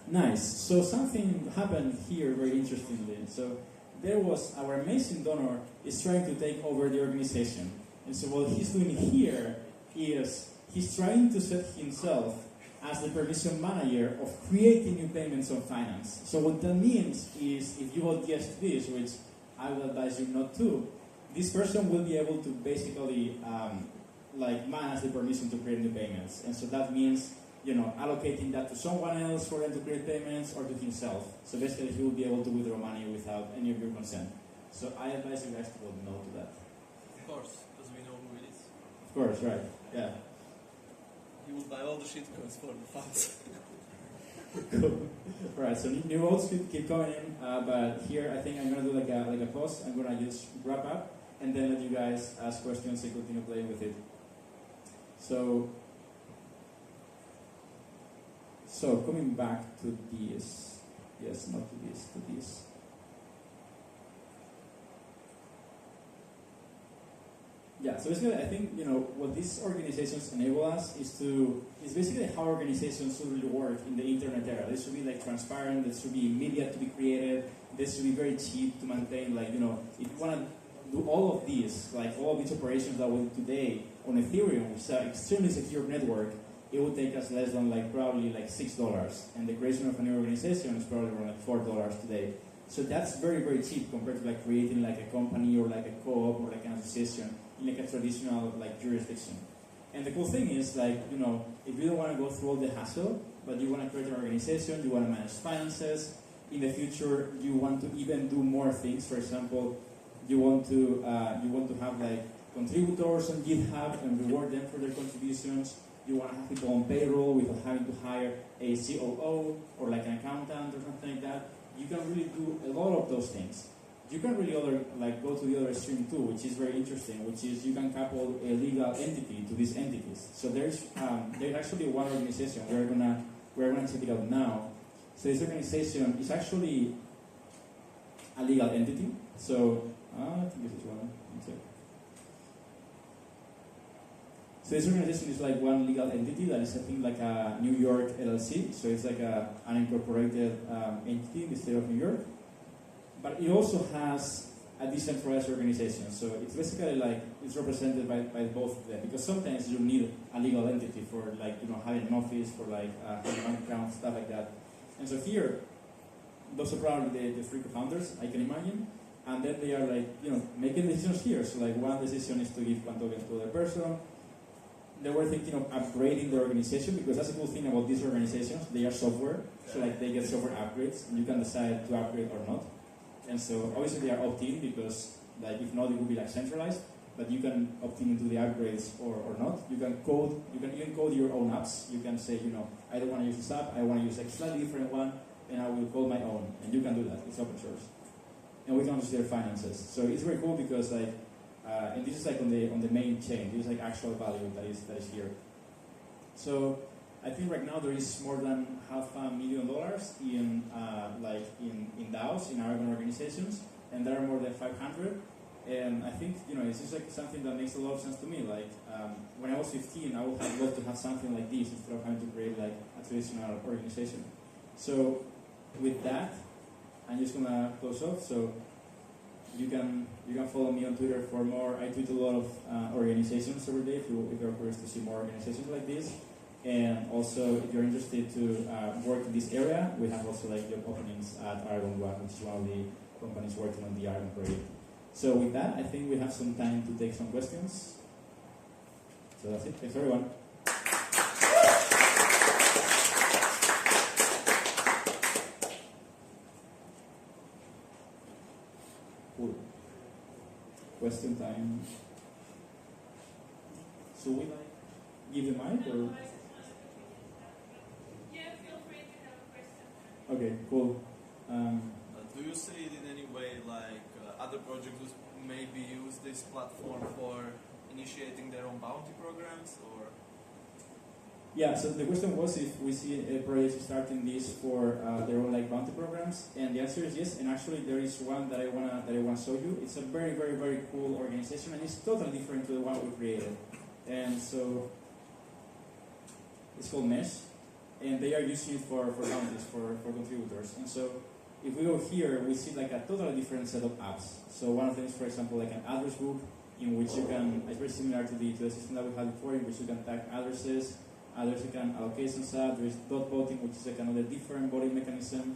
Nice. So something happened here very interestingly. So there was our amazing donor is trying to take over the organization, and so what he's doing here is he's trying to set himself as the permission manager of creating new payments on finance. So what that means is if you vote yes to this, which I will advise you not to, this person will be able to basically like manage the permission to create new payments. And so that means allocating that to someone else for them to create payments or to himself. So basically he will be able to withdraw money without any of your consent. So I advise you guys to vote no to that. Of course, because we know who it is. Of course, right. Yeah. He will buy all the shitcoins for the funds. Cool. Alright, so new votes keep coming in, but here I think I'm gonna do like a pause. I'm gonna just wrap up and then let you guys ask questions and continue playing with it. So coming back to this, yes, not to this, to this. Yeah, so basically I think, what these organizations enable us is basically how organizations should really work in the internet era. They should be like transparent, they should be immediate to be created, they should be very cheap to maintain, like, if you want to do all of these, like all of these operations that we do today on Ethereum, which is an extremely secure network, it would take us less than probably $6. And the creation of a new organization is probably around $4 today. So that's very, very cheap compared to creating a company or a co-op or an association in a traditional jurisdiction. And the cool thing is if you don't want to go through all the hassle, but you want to create an organization, you want to manage finances, in the future you want to even do more things. For example, you want to have contributors on GitHub and reward them for their contributions. You want to have people on payroll without having to hire a COO or an accountant or something like that. You can really do a lot of those things. You can really go to the other extreme too, which is very interesting, which is you can couple a legal entity to these entities. So there's actually one organization we're gonna check it out now. So this organization is actually a legal entity. So I think this is one. So this organization is one legal entity that is, I think, a New York LLC. So it's an unincorporated entity in the state of New York. But it also has a decentralized organization. So it's basically it's represented by both of them. Because sometimes you need a legal entity for having an office, for having an bank account, stuff like that. And so here, those are probably the three co-founders, I can imagine. And then they are making decisions here. So one decision is to give one token to the other person. They were thinking of upgrading the organization because that's a cool thing about these organizations. They are software, so they get software upgrades, and you can decide to upgrade or not. And so obviously they are opt-in because if not, it would be centralized. But you can opt-in into the upgrades or not. You can even code your own apps. You can say, I don't want to use this app. I want to use a slightly different one, and I will code my own. And you can do that. It's open source, and we can also share finances. So it's very cool because and this is on the main chain. This is actual value that is here. So I think right now there is more than $500,000 in DAOs, in Aragon organizations, and there are more than 500. And I think it's just something that makes a lot of sense to me. When I was 15, I would have loved to have something like this instead of having to create a traditional organization. So with that, I'm just gonna close off. So you can follow me on Twitter for more. I tweet a lot of organizations every day if you're curious to see more organizations like this. And also, if you're interested to work in this area, we have also job openings at Aragon One, which is one of the companies working on the Aragon project. So with that, I think we have some time to take some questions. So that's it. Thanks everyone. Cool. Question time. So we give the mic or? Yeah, feel free to have a question. Okay, cool. Do you see it in any way like other projects maybe use this platform for initiating their own bounty programs, or? Yeah, so the question was if we see a project starting this for their own like bounty programs, and the answer is yes. And actually, there is one that I wanna show you. It's a very, very, very cool organization, and it's totally different to the one we created. And so it's called Mesh, and they are using it for bounties for contributors. And so if we go here, we see like a totally different set of apps. So one of them is, for example, like an address book in which you can. It's very similar to the system that we had before, in which you can tag addresses. There's like an allocation sub, there is dot voting, which is like another different voting mechanism.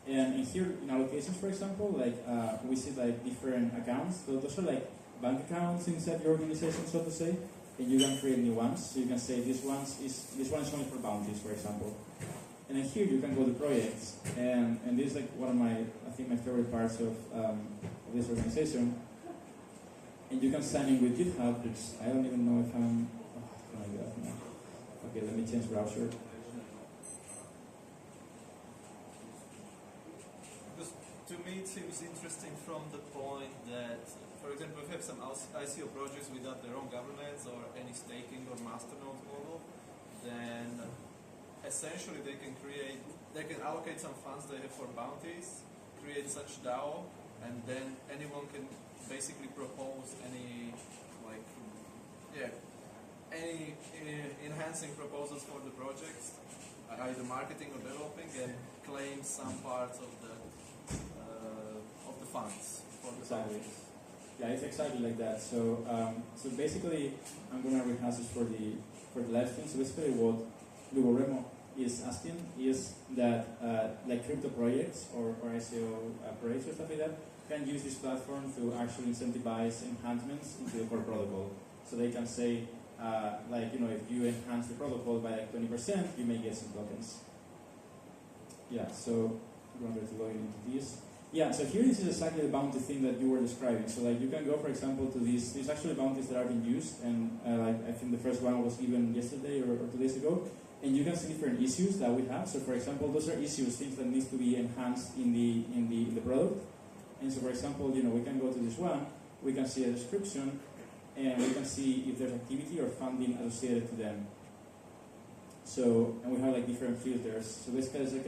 And in here, in allocations, for example, like we see like different accounts. So those are like bank accounts inside your organization, so to say. And you can create new ones. So you can say this one is only for bounties, for example. And then here you can go to projects. And this is like one of my favorite parts of this organization. And you can sign in with GitHub, which I don't even know if I'm. Oh my God, no. Okay, let me change browser. Because to me it seems interesting from the point that, for example, we have some ICO projects without their own governance or any staking or masternode model, then essentially they can allocate some funds they have for bounties, create such DAO, and then anyone can basically propose any enhancing proposals for the projects, either marketing or developing, and claim some parts of the funds for the projects. Yeah, it's exactly like that. So basically, I'm gonna rehash this for the live stream. So basically, what Lugo Remo is asking is that like crypto projects or ICO projects or stuff like that can use this platform to actually incentivize enhancements into the core protocol. So they can say, if you enhance the protocol by like 20%, you may get some tokens. Yeah, so I'm going to log into this. Yeah, so here this is exactly the bounty thing that you were describing. So like you can go, for example, to these actually bounties that are being used, and I think the first one was given yesterday or 2 days ago, and you can see different issues that we have. So for example, those are issues, things that needs to be enhanced in the product. And so for example, we can go to this one, we can see a description, and we can see if there's activity or funding associated to them. So, and we have like different filters. So basically it's like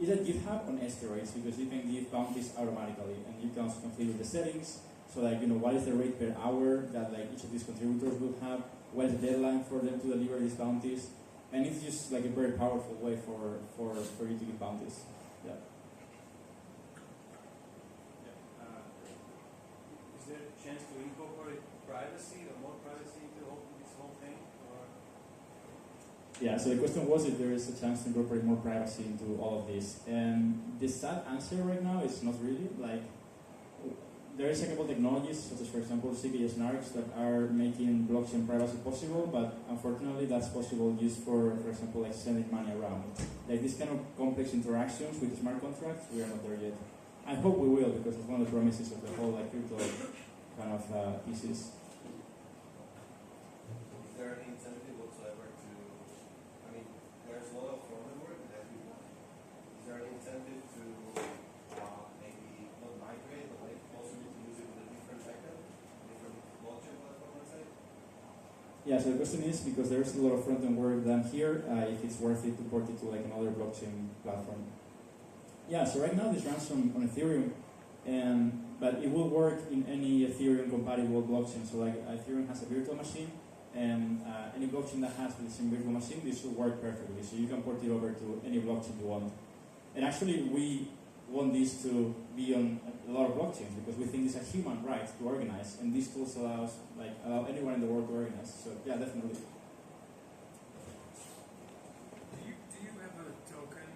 GitHub on steroids, because you can give bounties automatically, and you can also configure the settings. So like, what is the rate per hour that like each of these contributors will have? What is the deadline for them to deliver these bounties? And it's just like a very powerful way for you to give bounties. Yeah. Is there a chance to incorporate privacy or more privacy into this whole thing? Or? Yeah, so the question was if there is a chance to incorporate more privacy into all of this. And the sad answer right now is not really. Like, there is a couple technologies, such as, for example, CKS narcs that are making blockchain privacy possible, but unfortunately that's possible just for example, like sending money around. Like this kind of complex interactions with smart contracts, we are not there yet. I hope we will, because it's one of the promises of the whole like crypto kind of thesis. Is there any incentive whatsoever to, there's a lot of front-end work that we want. Is there any incentive to maybe not migrate, but maybe possibly to use it with a different backend, different blockchain platform, let's say? Yeah, so the question is, because there's a lot of front-end work done here, if it's worth it to port it to like another blockchain platform. Yeah, so right now this runs on Ethereum, but it will work in any Ethereum compatible blockchain. So like Ethereum has a virtual machine, and any blockchain that has the same virtual machine, this will work perfectly. So you can port it over to any blockchain you want. And actually, we want this to be on a lot of blockchains, because we think it's a human right to organize, and these tools allow anyone in the world to organize. So yeah, definitely. Do you have a token?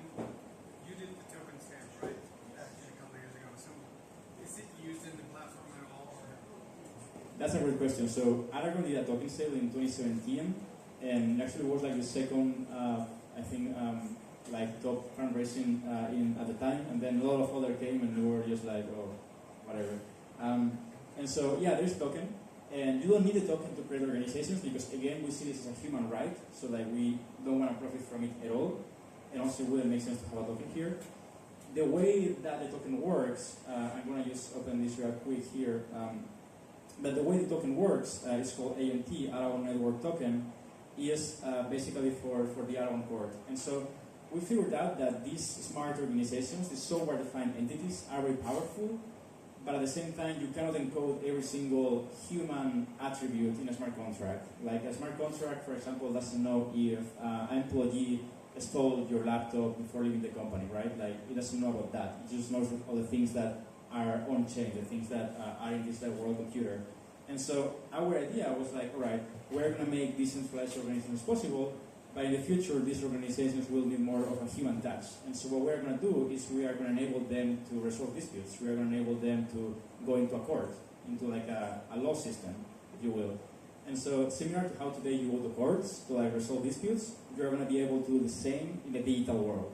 You did the token stamp, right? A couple of years ago. So is it used in the platform at all? Or? That's a great question. So Aragon did a token sale in 2017, and actually was like the second, like top fundraising at the time, and then a lot of other came, and we were just like, oh, whatever. And so yeah, there's token, and you don't need a token to create organizations, because again, we see this as a human right. So like we don't want to profit from it at all. and also it wouldn't make sense to have a token here. The way that the token works, I'm going to just open this real quick here. But the way the token works is called ANT, Aragon Network Token, is basically for the Aragon Court. And so we figured out that these smart organizations, these software-defined entities, are very powerful, but at the same time, you cannot encode every single human attribute in a smart contract. Like a smart contract, for example, doesn't know if an employee stole your laptop before leaving the company, right? Like, it doesn't know about that. It just knows all the things that are on-chain, the things that are in this world computer. And so our idea was like, all right, we're going to make decentralized organizations possible, but in the future, these organizations will need more of a human touch. And so what we're going to do is we are going to enable them to resolve disputes. We are going to enable them to go into a court, into like a law system, if you will. And so similar to how today you go to courts to like resolve disputes, you're going to be able to do the same in the digital world.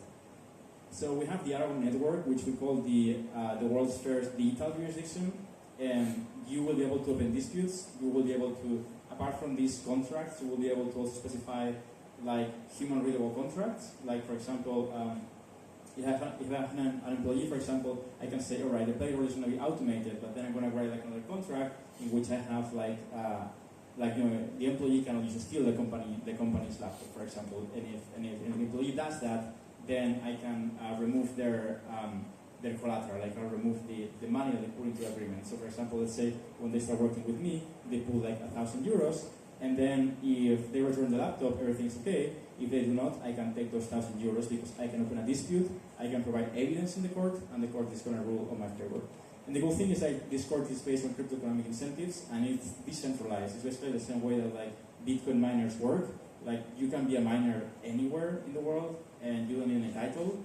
So we have the Aragon network, which we call the world's first digital jurisdiction, and you will be able to open disputes. You will be able to, apart from these contracts, you will be able to also specify like human readable contracts. Like for example, if I have an employee, for example, I can say, all right, the payroll is going to be automated, but then I'm going to write like another contract in which I have like you know, the employee cannot just steal the company's laptop, for example. And if an employee does that, then I can remove their collateral. I can remove the money that they put into the agreement. So for example, let's say when they start working with me, they put like €1,000, and then if they return the laptop, everything's okay. If they do not, I can take those €1,000 because I can open a dispute, I can provide evidence in the court, and the court is going to rule on my favor. And the cool thing is that this court is based on crypto-economic incentives, and it's decentralized. It's basically the same way that like Bitcoin miners work. Like you can be a miner anywhere in the world, and you don't need any title.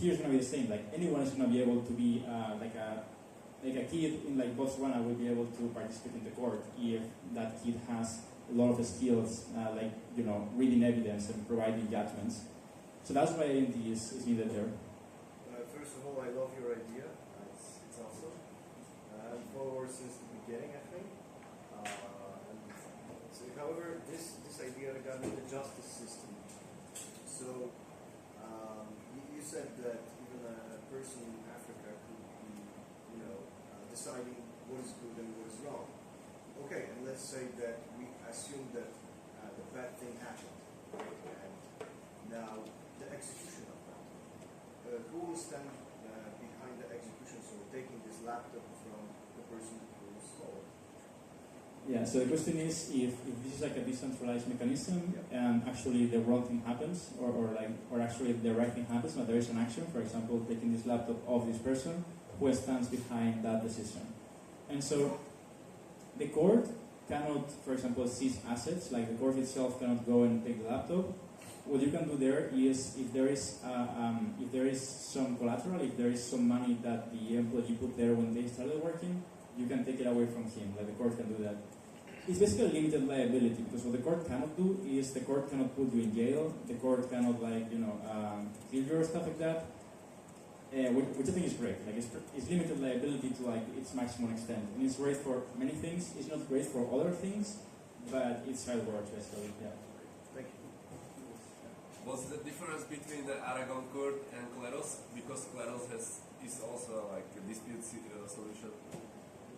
Here's going to be the same. Like anyone is going to be able to be like a kid in like Botswana will be able to participate in the court if that kid has a lot of skills, like you know, reading evidence and providing judgments. So that's why ANT is needed there. First of all, I love your idea. It's awesome. For since the beginning, I think. So, however, this idea regarding the justice system. So, you said that even a person in Africa could be, you know, deciding what is good and what is wrong. Okay, and let's say that we assume that the bad thing happened, and now the execution of that. Who will stand behind the execution? So taking this laptop from the person who stole it. Yeah, so the question is if this is like a decentralized mechanism and actually the wrong thing happens or actually the right thing happens, but there is an action, for example, taking this laptop off this person, who stands behind that decision. And so the court cannot, for example, seize assets, like the court itself cannot go and take the laptop. What you can do there is if there is some collateral, if there is some money that the employee put there when they started working, you can take it away from him, like the court can do that. It's basically limited liability, because what the court cannot do is the court cannot put you in jail, the court cannot like, you know, kill you or stuff like that, which I think is great. Like it's limited liability to like its maximum extent, and it's great for many things. It's not great for other things, but it's how it works basically. Yeah. Thank you. What's the difference between the Aragon court and Kleros? Because Kleros is also like a dispute solution.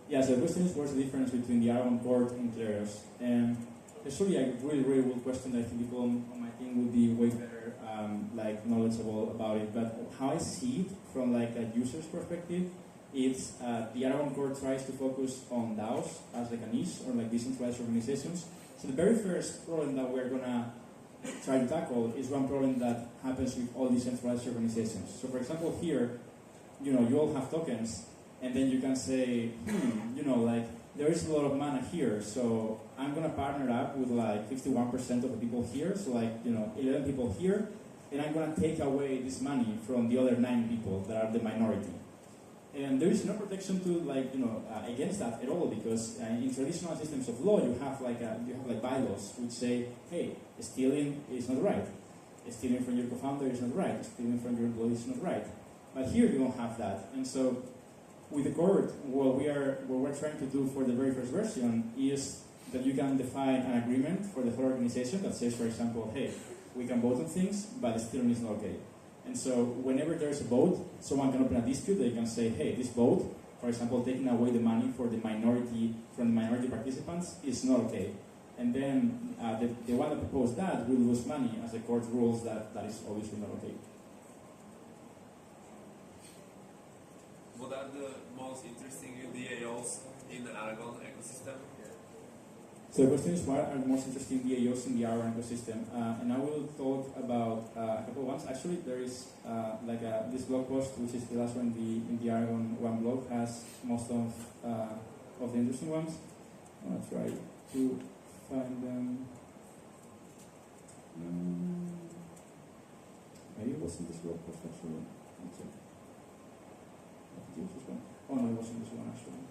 Yeah, so the question is what's the difference between the Aragon court and Kleros? And it's really a really good question that I think people on my team will be way better like knowledgeable about it. But how I see it from like a user's perspective, it's the Aragon court tries to focus on DAOs as like a niche or like decentralized organizations. So the very first problem that we're gonna try to tackle is one problem that happens with all decentralized organizations. So for example here, you know, you all have tokens, and then you can say, you know, like there is a lot of mana here, so I'm gonna partner up with like 51% of the people here, so like, you know, 11 people here, and I'm gonna take away this money from the other 9 people that are the minority. And there is no protection to like, you know, against that at all, because in traditional systems of law you have like bylaws which say, hey, stealing is not right, stealing from your co-founder is not right, stealing from your employee is not right. But here you don't have that, and so with the court, what we're trying to do for the very first version is that you can define an agreement for the whole organization that says, for example, hey, we can vote on things, but stealing is not okay. And so whenever there's a vote, someone can open a dispute. They can say, hey, this vote, for example, taking away the money for the minority from the minority participants is not okay. And then the one that proposed that will lose money, as the court rules that is obviously not okay. What are the most interesting DAOs in the Aragon ecosystem? So the question is, what are the most interesting DAOs in the Aragon ecosystem? And I will talk about a couple of ones. Actually, there is this blog post, which is the last one in the Aragon one blog, has most of the interesting ones. I'm going to try to find them. Maybe it wasn't this blog post actually. Let's check. This one. Oh no, it wasn't this one actually.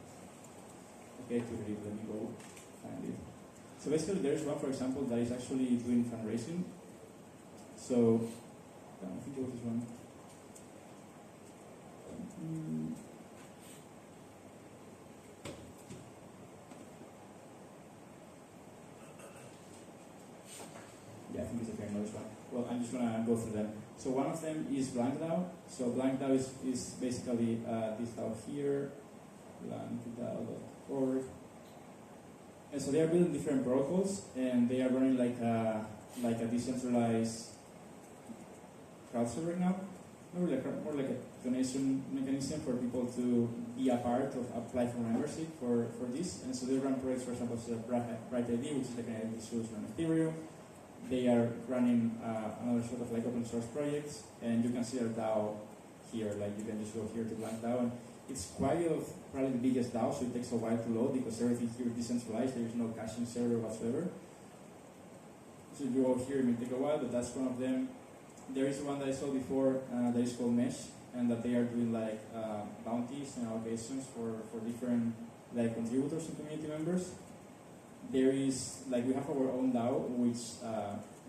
Okay, let me go find it. So basically, there is one, for example, that is actually doing fundraising. So I think it was this one. Yeah, I think it's okay. No, this one. Well, I'm just gonna go through them. So one of them is BlankDAO. So BlankDAO is basically this DAO here, blankdao.org. And so they are building different protocols, and they are running like a decentralized crowdsourcing right now. More like a donation mechanism for people to be a part of apply for membership for this. And so they run projects, for example, so Bright ID, which is like an identity solution on Ethereum. They are running another sort of like open source projects, and you can see their DAO here. Like you can just go here to BlankDAO, and it's probably the biggest DAO, so it takes a while to load because everything here is decentralized. There is no caching server whatsoever. So you go here, it may take a while, but that's one of them. There is one that I saw before that is called Mesh, and that they are doing like bounties and allocations for different like contributors and community members. There is like we have our own DAO, which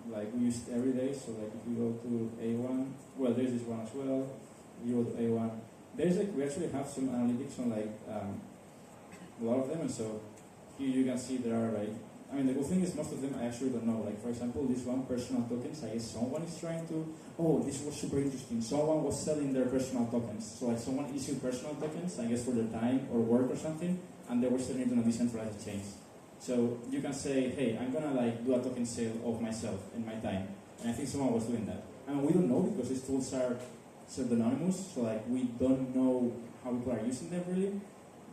like we use every day. So like if we go to A1, well, there's this one as well. We go to A1. There's like we actually have some analytics on like a lot of them, and so here you can see there are like. I mean, the good thing is most of them I actually don't know. Like for example, this one personal tokens. I guess someone is trying to. Oh, this was super interesting. Someone was selling their personal tokens. So like someone issued personal tokens, I guess for their time or work or something, and they were selling it on a decentralized exchange. So you can say, hey, I'm gonna like do a token sale of myself and my time. And I think someone was doing that. And we don't know because these tools are pseudonymous, so like we don't know how people are using them really.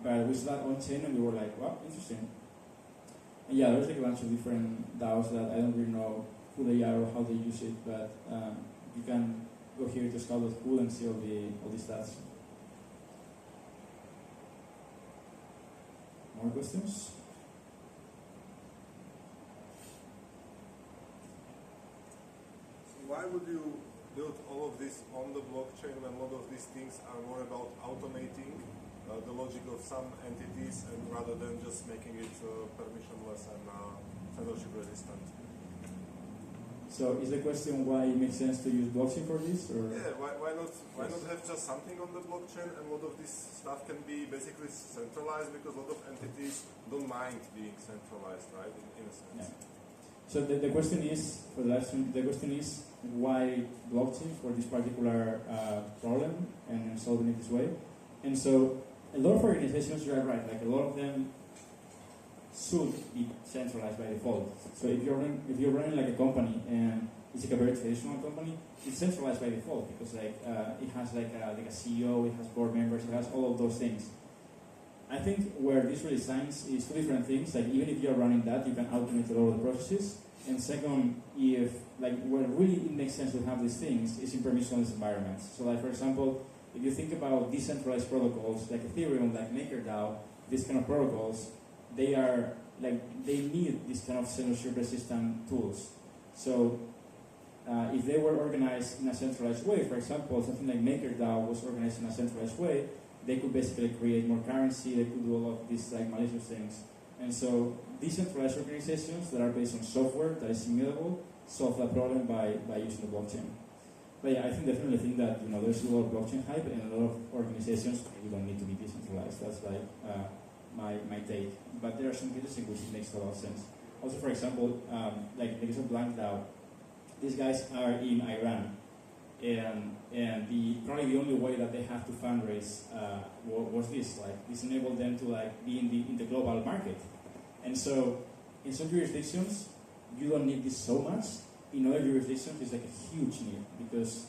But we saw that on chain and we were like, wow, interesting. And yeah, there's like a bunch of different DAOs that I don't really know who they are or how they use it, but you can go here to scout.cool and see all the stats. More questions? Why would you build all of this on the blockchain when a lot of these things are more about automating the logic of some entities and rather than just making it permissionless and censorship-resistant? So is the question why it makes sense to use blockchain for this? Or? Yeah, why not have just something on the blockchain, and a lot of this stuff can be basically centralized because a lot of entities don't mind being centralized, right, in a sense. Yeah. So the question is, for the last one, the question is why blockchain for this particular problem and solving it this way. And so a lot of organizations, you are right, like a lot of them should be centralized by default. So if you're running like a company and it's like a very traditional company, it's centralized by default because like it has like a CEO, it has board members, it has all of those things. I think where this really shines is two different things. Like even if you're running that, you can automate a lot of the processes. And second, if like where really it makes sense to have these things is in permissionless environments. So like for example, if you think about decentralized protocols like Ethereum, like MakerDAO, these kind of protocols, they are like they need this kind of censorship-resistant tools. So if they were organized in a centralized way, for example, something like MakerDAO was organized in a centralized way, they could basically create more currency. They could do all of these like malicious things. And so decentralized organizations that are based on software that is immutable solve that problem by using the blockchain. But yeah, I definitely think that there's a lot of blockchain hype and a lot of organizations you don't need to be decentralized. That's like my take. But there are some cases in which it makes a lot of sense. Also, for example, like the case of BlankDAO, these guys are in Iran, and probably the only way that they have to fundraise was this. Like this enabled them to like be in the global market. And so in some jurisdictions you don't need this so much. In other jurisdictions it's like a huge need because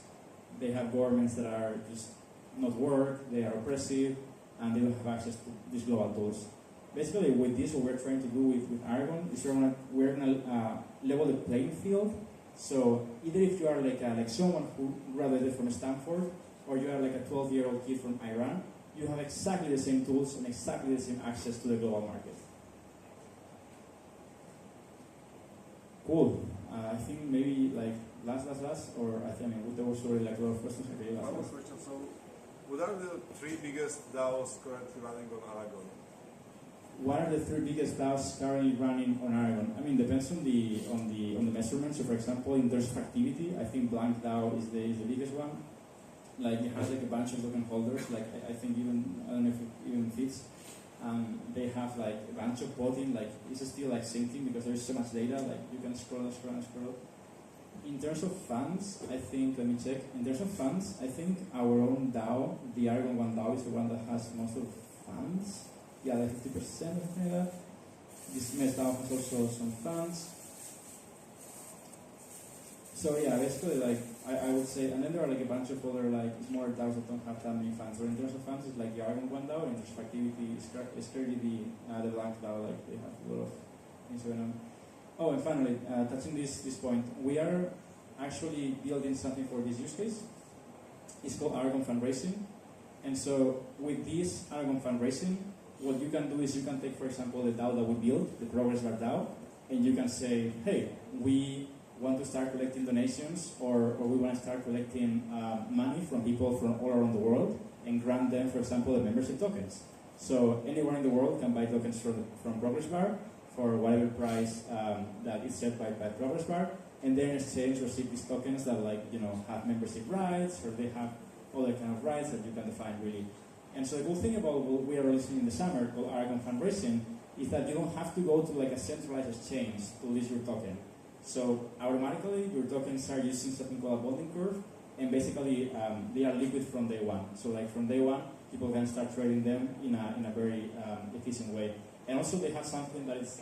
they have governments that are just not work, they are oppressive, and they don't have access to these global tools. Basically, with this, what we're trying to do with Aragon is we're going to level the playing field. So either if you are like someone who graduated from Stanford, or you are like a 12-year-old kid from Iran, you have exactly the same tools and exactly the same access to the global market. Cool. I think maybe like last, or I think there was already like a lot of questions. Okay, One more question. So, what are the three biggest DAOs currently running on Aragon? What are the three biggest DAOs currently running on Aragon? I mean, depends on the measurement. So, for example, in terms of activity, I think Blank DAO is the biggest one. Like it has like a bunch of token holders. Like I think I don't know if it even fits. They have like a bunch of voting. Like it's still like syncing because there's so much data. Like you can scroll. In terms of funds, I think, let me check. In terms of funds, I think our own DAO, the Aragon 1 DAO, is the one that has most of funds. Yeah, like 50% or something like that. This Mesh DAO has also some funds. So yeah, basically like, I would say, and then there are like a bunch of other like smaller DAOs that don't have that many funds. So in terms of funds, it's like the Aragon 1 DAO. In terms of activity, it's clearly the Blank DAO, like they have a lot of things going on. Oh, and finally, touching this point, we are actually building something for this use case. It's called Aragon Fundraising. And so with this Aragon Fundraising, what you can do is you can take, for example, the DAO that we built, the Progressbar DAO, and you can say, hey, we want to start collecting donations or we want to start collecting money from people from all around the world and grant them, for example, the membership tokens. So anyone in the world can buy tokens from Progressbar for whatever price that is set by Progressbar, and then in exchange receive these tokens that have membership rights, or they have other kind of rights that you can define really. And so the cool thing about what we are releasing in the summer called Aragon Fundraising is that you don't have to go to like a centralized exchange to list your token. So automatically your tokens are using something called a bonding curve, and basically they are liquid from day one. So like from day one, people can start trading them in a very efficient way. And also they have something that is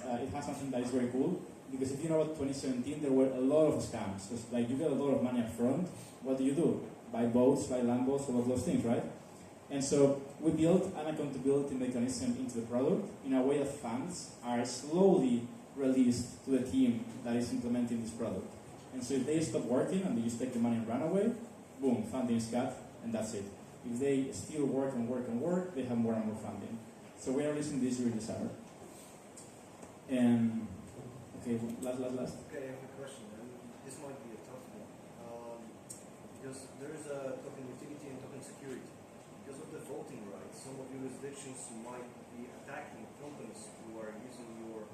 very cool, because if you know about 2017, there were a lot of scams. So like you get a lot of money up front. What do? Buy boats, buy Lambos, all of those things, right? And so we built an accountability mechanism into the product in a way that funds are slowly released to the team that is implementing this product. And so if they stop working and they just take the money and run away, boom, funding is cut, and that's it. If they still work, they have more and more funding. So we are releasing this during the summer. And okay, last. Okay, I have a question, and this might be a tough one. Because there is a token utility and token security. Because of the voting rights, some of jurisdictions might be attacking companies who are using your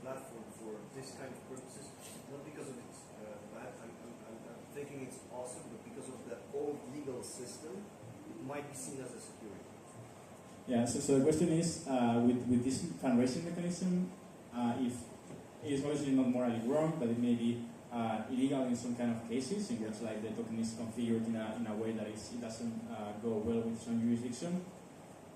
platform for this kind of purposes, not because of its bad. I'm thinking it's awesome, but because of the old legal system, it might be seen as a security. Yeah, so the question is, with this fundraising mechanism, if it is obviously not morally wrong, but it may be illegal in some kind of cases in which like the token is configured in a way that it doesn't go well with some jurisdiction.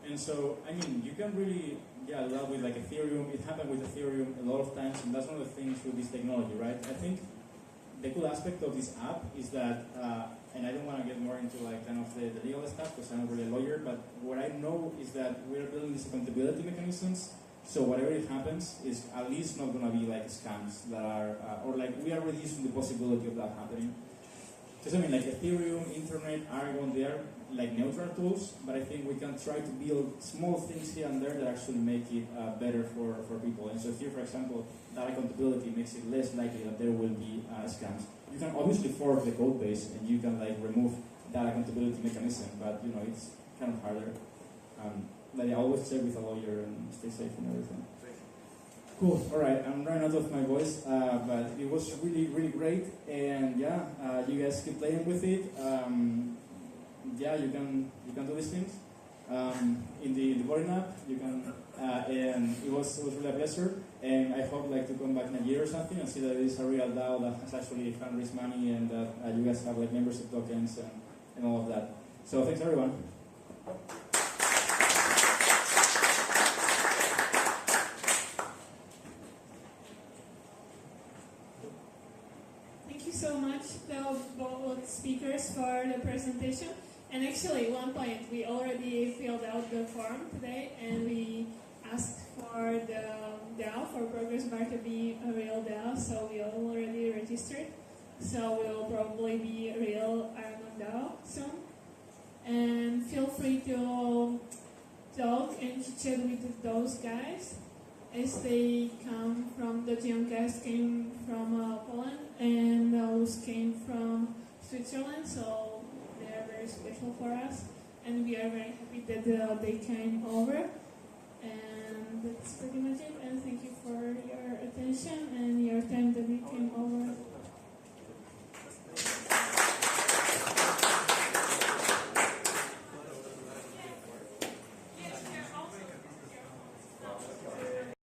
And so, I mean, you can really, a lot with like Ethereum. It happened with Ethereum a lot of times, and that's one of the things with this technology, right? I think the cool aspect of this app is that, and I don't want to get more into like kind of the legal stuff because I'm not really a lawyer, but what I know is that we're building these accountability mechanisms. So whatever it happens is at least not going to be like scams that are, or like we are reducing the possibility of that happening. Because I mean, like Ethereum, Internet, Aragon, they are like neutral tools, but I think we can try to build small things here and there that actually make it better for people. And so here, for example, that accountability makes it less likely that there will be scams. You can obviously fork the code base and you can like remove that accountability mechanism, but it's kind of harder. But I always check with a lawyer and stay safe and everything. Cool. All right, I'm running out of my voice, but it was really, really great. And you guys keep playing with it. You can do these things in the boarding app. You can, and it was really a pleasure. And I hope like to come back in a year or something and see that it is a real DAO that has actually fundraised money and that you guys have like membership tokens and all of that. So thanks everyone. Thank you so much, both speakers, for the presentation. And actually, one point, we already filled out the form today, and we asked for the DAO, for Progressbar to be a real DAO, so we already registered. So we'll probably be a real Aragon DAO soon. And feel free to talk and chat with those guys, as they come from, the Geoncast came from Poland, and those came from Switzerland, so they are very special for us, and we are very happy that they came over. And that's pretty much it, and thank you.